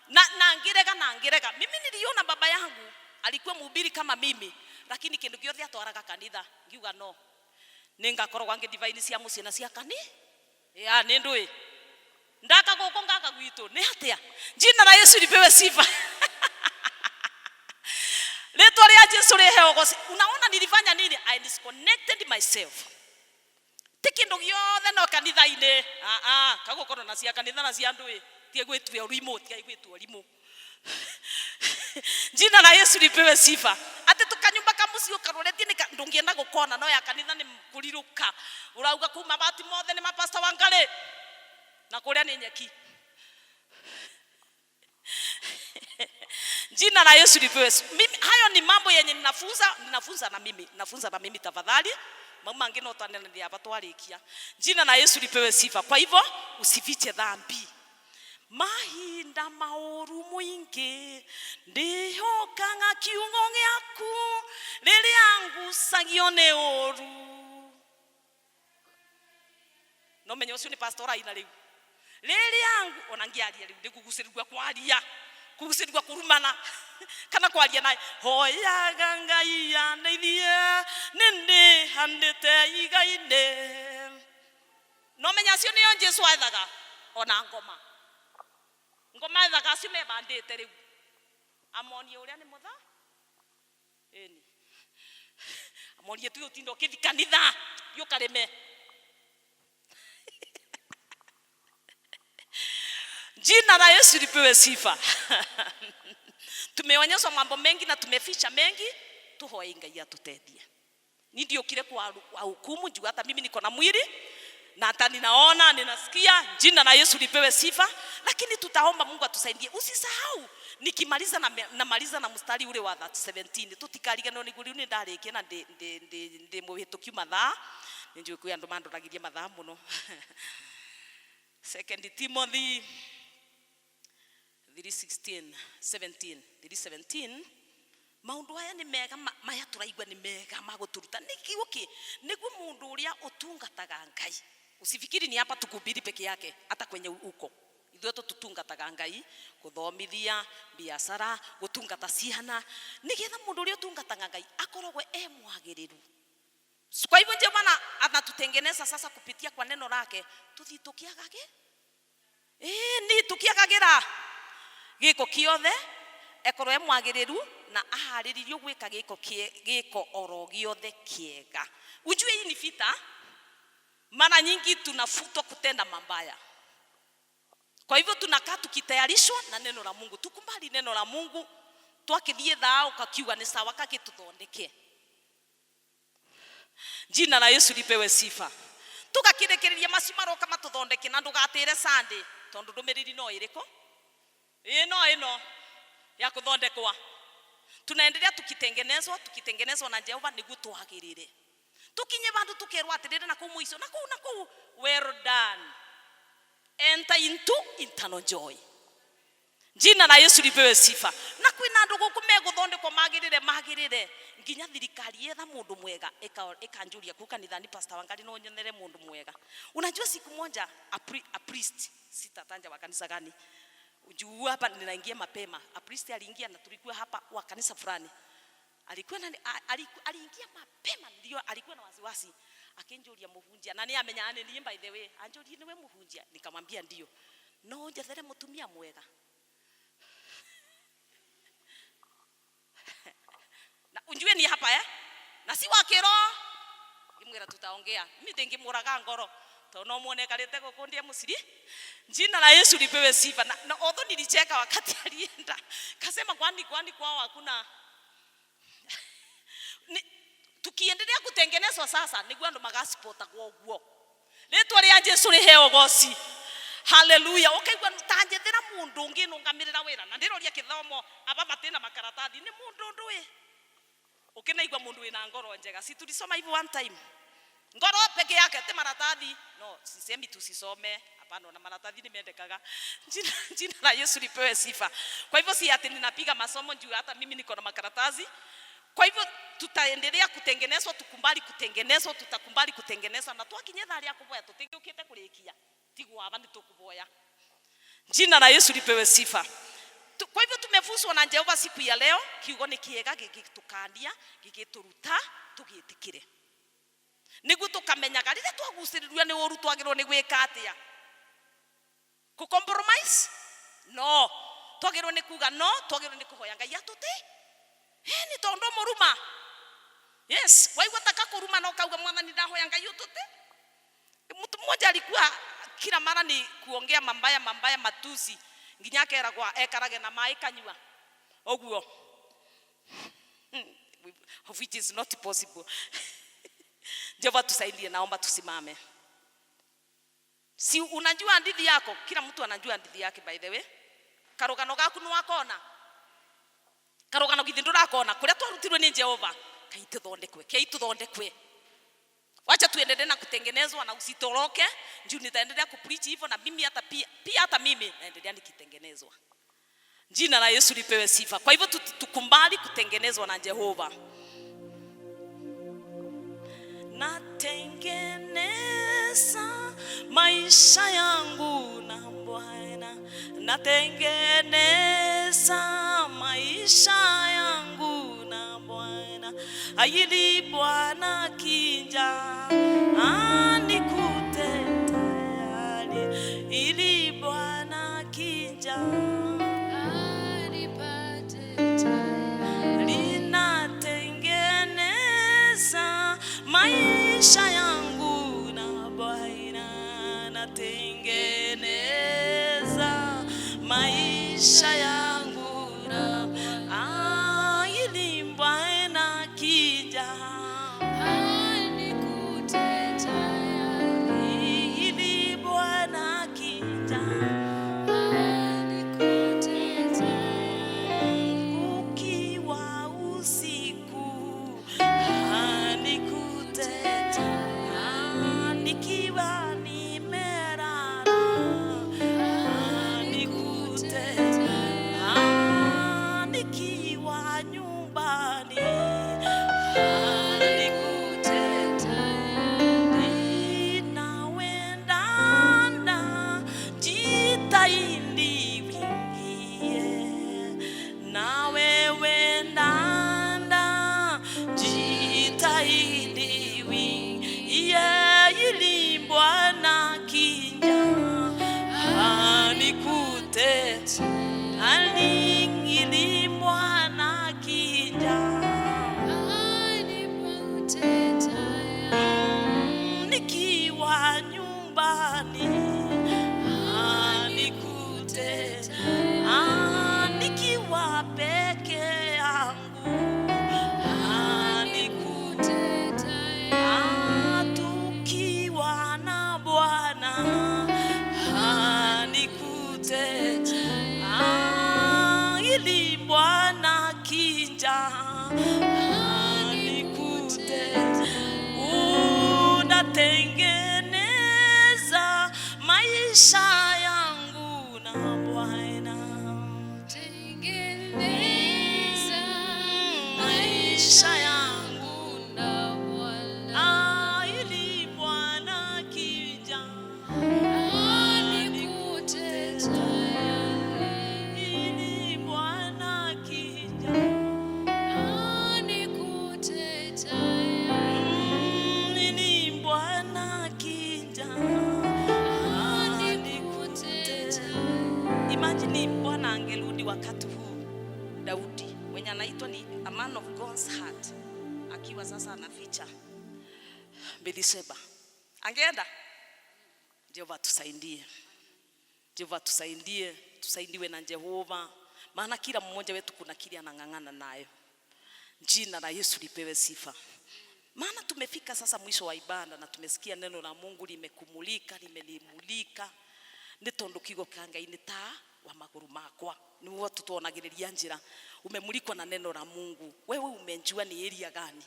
Na ngirega. Mimi niliona baba yangu alikuwa mhubiri kama mimi, lakini kindu giothe atwaraga kanitha. Ngiuga no. Ningakorwa ngi divine cia mucie na cia kani. Ni ndui. Ndaka goko ngaka gwitu ni atia. Jina la Yesu lipewe sifa. Leto ria Yesu lehego. Unaona nilifanya nini? I disconnected myself. Tikindo giothe no kanitha ine. Kagokoro na cia kanitha na cia ndui. Tie gwitu ya remote, tie gwitu olimu. Jina la Yesu lipewe sifa. Ate tukanyumba kamusi ukaroreti ni ndungienda gukona no ya kanitha ni mkuriruka. Urauga kuma bati mothe ni mapasta wangale. Na kuria ni nyeki. Jina la Yesu lipewe sifa. Mimi hayo ni mambo yenye ninafunza na mimi tafadhali. Mama ngine utanendia hapa twarikia. Jina la Yesu lipewe sifa. Kwa hivyo usifiche dhambi. Mahinda maoru mwingi ndihokanga kiungo gyaku riria ngusagio ni oru. No menyo ucio ni pastora ina riu. Riria ona ngiaria riu ndikugucirigwa kwaria. kugucirwa kurumana kana kwaria naye hoyaga Ngai yandeithie nindi handite igai-ini. No menya cio niyo Jesu aethaga ona ngoma ethaga acio mebandite riu amonie uria ni mutha eni amonie tu utindo ukithi kanitha yukarime. Jina la Yesu lipewe sifa. Tumeonyeshwa mambo mengi na tumeficha mengi, tuhoe Ngai atuteithie. Ni ndio kile kwa hukumu juu hata mimi niko na mwili na hata ninaona, ninasikia. Jina la Yesu lipewe sifa, lakini tutaomba Mungu atusaidie. Usisahau nikimaliza namaliza na mstari ule wa 17. Tutikaligano ni guri ni ndareke na ndi muhituki mathaa. Ninjue kwa andu mandoragiria mathaa muno. 2 Timothy 3:17 maundu aya ni mega maya turaigwa ni mega maguturuta nikiuki niguo mundu uria utungataga Ngai. Usifikiri ni hapa tukubiri peke yake, hata kwenye uko ithuĩ tutungataga Ngai, kuthomithia, biashara, gutungata ciana, nigetha mundu uria utungataga Ngai akorogwe mwagiriru. Kwa hivyo ndio maana anatutengeneza sasa kupitia kwa neno lake tuthitukiagage ni tukiagagira giko kiothe ekorwe mwagiriru na ahariririo gwika giko oro giothe kiega. Ujue hii ni vita. Mara nyingi tunafutwa kutenda mabaya. Kwa hivyo tunakaa tukitayarishwa na neno la Mungu. Tukubali neno la Mungu, twakithie thao kakiuga ni sawa kakituthondeke. Jina la Yesu lipewe sifa. Tugakirekereria macimaro kama tuthondeke na ndugatire Sunday tondu ndumiriri no iriko ino ya kuthondekwa. Tunaendelea tukitengenezwa na Jehova niguo twagirire. Tukinye bandu tukerwa atirire na kumuiso na ku well done, enter into eternal joy. Jina la Yesu lipewe sifa. Na kwina andu guku meguthondekwa magirire nginya thirikari yetha mundu mwega ekanjuria ku kanithani pastor Wangari no nyonere mundu mwega. Unajua siku moja a priest sitatanja wa kanisa gani, juu hapa ninaingia mapema, a priest aliingia na tulikuwa hapa wa kanisa fulani. Aliingia mapema, ndio alikuwa na wasiwasi, akinjuria muhunjia na ni amenya ni by the way anjuria niwe muhunjia. Nikamwambia ndio. No jethere mutumia mwega. Na unjue ni hapa na si wakiro ngimwira tutaongea. Mimi ndingimuraga ngoro tono muone kalete gukundia musiri. Jina la Yesu lipewe sifa. Na odho nilicheka wakati alienda kasema kwani kwao hakuna. Tukiendelea kutengenezwa sasa niguo ndo magaspota kwa uguo. Letwa ria Yesu liheo gosi. Haleluya. Ukaigwa tanjethera mundu ungi nungamirira wira na ndiroria kithomo aba matena makaratathi ni mundu ndui. Ukinaigwa mundu wina ngoro njega. Si tulisoma hivyo one time. Ngoro peke yake te maratathi. No, sisemi tusisome. Hapana, na maratathi nimeendekaga. Jina la Yesu lipewe sifa. Kwa hivyo si ati ninapiga masomo juu hata mimi niko na makaratasi. Kwa hivyo tutaendelea kutengenezwa, tukubali kutengenezwa, tutakubali kutengenezwa na twakinye thari ya kuboya tutingiukite kurikia. Tigu hapa ni tukuboya. Jina la Yesu lipewe sifa. Kwa hivyo tumefuswa na Jehova siku ya leo, kiugo ni kiega gigitukandia, gigituruta, tugitikire. Niguo tukamenyaga rire twaguciririo ni oru twagirwo ni gwika atia. Ku compromise? No. Twagirwo ni kuga no, twagirwo ni kuhoya Ngai atuti. Ni tondo muruma. Yes, waigwa taka kuruma na ukauga mwathani ndahoya Ngai ututi. Mtu mmoja alikuwa kila mara ni kuongea mambaya matusi. Nginya akeragwa ekarage na mai kanyua. Oguo. Which is not possible. Jehova tusaidie, naomba tusimame. Si unajua hadithi yako, kila mtu anajua hadithi yake by the way. Karogano gaku ni wakona. Karogano githindura kona kuria twarutirwe ni Jehova. Kaituthondekwe. Wacha tuendelee na kutengenezwa na usitoroke. Njoo nitaendelea kupreach hivyo na mimi hata mimi naendelea nikitengenezwa. Jina la Yesu lipewe sifa. Kwa hivyo tukubali kutengenezwa na Jehova. Natengenezwa maisha yangu na Bwana, natengeneza maisha yangu na Bwana, ili Bwana kija anikute tayari, ili Bwana kija anipate tayari, natengeneza maisha yangu na Bwana, natengeneza maisha yangu na ili Bwana kija anikute tayari, ili Bwana kija anikute tayari, ukiwa usiku anikute tayari, nikiwa nimelala anikute tayari, nikiwa nyumbani anikute tayari, nawe ndanda jitahidi wingie, nawe ndanda jitahidi wingie, ili Bwana kija anikute tayari, ili Bwana kija anikute tayari, nikiwa nyumbani anikute tayari, nikiwa peke yangu anikute tayari, tukiwa na Bwana anikute tayari, ili Bwana kija anikute tayari, unatengeneza maisha yangu na Bwana, tengeneza maisha yangu na Bwana, ili Bwana kija anikute tayari, ili Bwana kija anikute tayari, ili Bwana kija anikute tayari. Imagine Bwana angerudi wakati huu, Daudi mwenye anaitwa ni a man of God's heart, akiwa sasa anaficha Bathsheba, angeenda. Jehova tusaidie, Jehova tusaidie, tusaidiwe na Jehova, maana kila mmoja wetu kuna kile anang'ang'ana nayo. Jina la Yesu lipewe sifa. Maana tumefika sasa mwisho wa ibada na tumesikia neno la Mungu limekumulika, limenimulika. Nitondo kigo kangaini ta wa maguru makwa. Ni watu tuonagiriria njira. Umemulikwa na neno la Mungu. Wewe umenjua ni area gani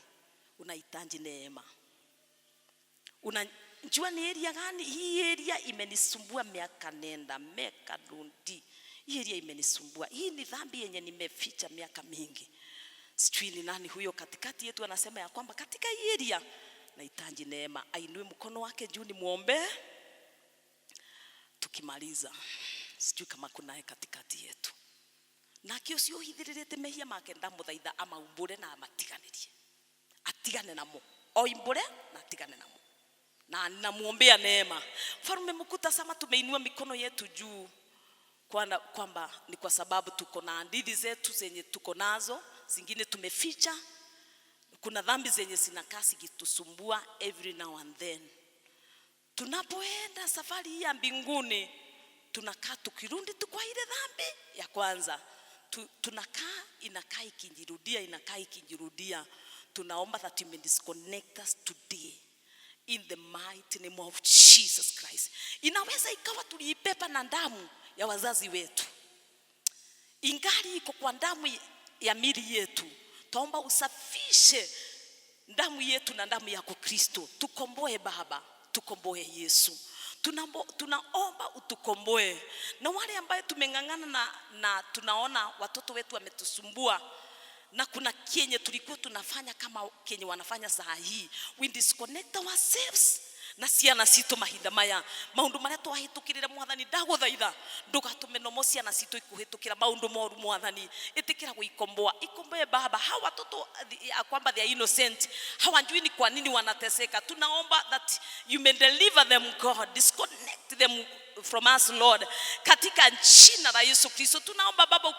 unahitaji neema? Unajua ni area gani? Hii area imenisumbua miaka nenda, miaka dundi. Hii area imenisumbua. Hii ni dhambi yenye nimeficha miaka mingi. Sijui ni nani huyo katikati yetu anasema ya kwamba katika hii area nahitaji neema. Ainue mkono wake juu ni muombe. Tukimaliza, sijui kama kunaye katikati yetu. Na kio sio hithirite mehia make ndamuthaitha ama umbure na amatiganirie. Atigane namo. O imbure na atigane namo. Na namuombea neema. Farume mkuta sama tumeinua mikono yetu juu kwamba ni kwa sababu tuko na hadithi zetu zenye tuko nazo, zingine tumeficha. Kuna dhambi zenye zinakaa zikitusumbua every now and then. Tunapoenda safari hii ya mbinguni, tunakaa tukirudi tu kwa ile dhambi ya kwanza. Tunakaa inakaa ikijirudia. Tunaomba that you may disconnect us today in the mighty name of Jesus Christ. Inaweza ikawa tuliipepa na damu ya wazazi wetu, ingali iko kwa damu ya mili yetu. Tuomba usafishe damu yetu na damu ya Kristo. Tukomboe Baba, tukomboe Yesu. Tunaomba utukomboe. Na wale ambao tumengangana na tunaona watoto wetu wametusumbua, na kuna kenye tulikuwa tunafanya kama kenye wanafanya saa hii, we disconnect ourselves na ciana citũ mahinda maya, maundu maria twahĩtũkĩrĩre Mwathani, ndagũthaitha ndũgatume nomo ciana citũ ikuhĩtũkĩra maundu moru Mwathani, ĩtĩkĩra ikomboe Baba hawa watoto kwamba they are innocent, hawajui ni kwa nini wanateseka. Tunaomba that you may deliver them God, disconnect them from us Lord, katika jina la Yesu Kristo. Tunaomba Baba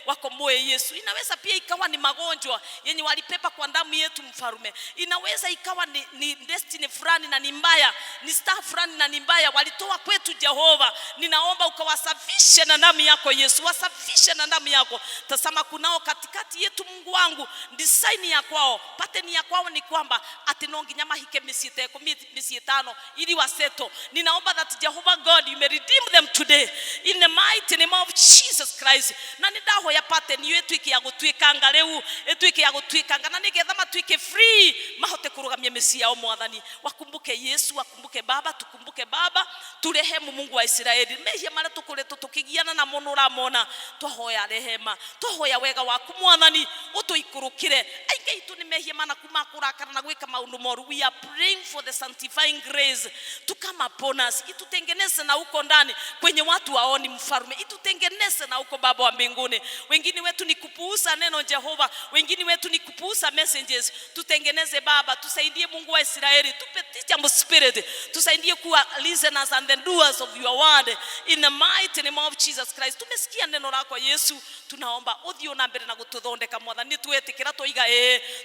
wakomboe Yesu. Inaweza pia ikawa ni magonjwa yenye walipepa kwa damu yetu Mfalme, inaweza ikawa ni destiny fulani na ni mbaya, ni star fulani na ni mbaya walitoa kwetu Jehova. Ninaomba ukawasafishe na damu yako Yesu, wasafishe na damu yako. Tazama kunao katikati yetu Mungu wangu, design ya kwao, pattern ya kwao ni kwamba atinongi nyama hike misi tano ili waseto. Ninaomba that Jehovah God, you may redeem them today in the mighty name of Jesus Christ. Na nidaho ya pattern yetu ikiyagutwikanga leo, etuike yagutwikanga na nigetha matwike free, mahote kurugamia mesi yao Mwathani. Wakumbuke Yesu, wakumbuke Baba, tukumbuke Baba, turehemu Mungu wa Israeli. Mehia mara tukuleto tukigiana na monora mona, twahoya rehema, twahoya wega waku Mwathani, utuikurukire. Ainge itu ni mehia mana kumakurakana na gwika maundu moru. We are praying for the sanctifying grace to come upon us. Itutengeneze na uko ndani kwenye watu waoni Mfalme, itutengeneze na uko Baba wa mbinguni. Wengine wetu ni kupuuza neno Jehova, wengine wetu ni kupuuza messages. Tutengeneze Baba, tusaidie Mungu wa Israeli, tupe teachable spirit, tusaidie kuwa listeners and the doers of your word in the mighty name of Jesus Christ. Tumesikia neno lako Yesu, tunaomba uthio na mbele na gututhondeka Mwathani, tuetikira toiga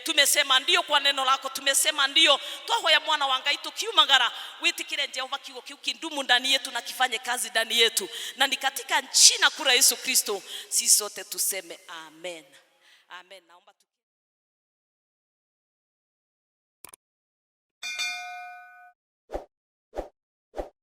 tumesema ndio kwa neno lako, tumesema ndio. Twahoya mwana wa Ngai tukiumagara, witikire Jehova kiugo kiu kindumu ndani yetu na kifanye kazi ndani yetu, na ni katika jina kuu la Yesu Kristo sisi sote tuseme amen. Amen. Naomba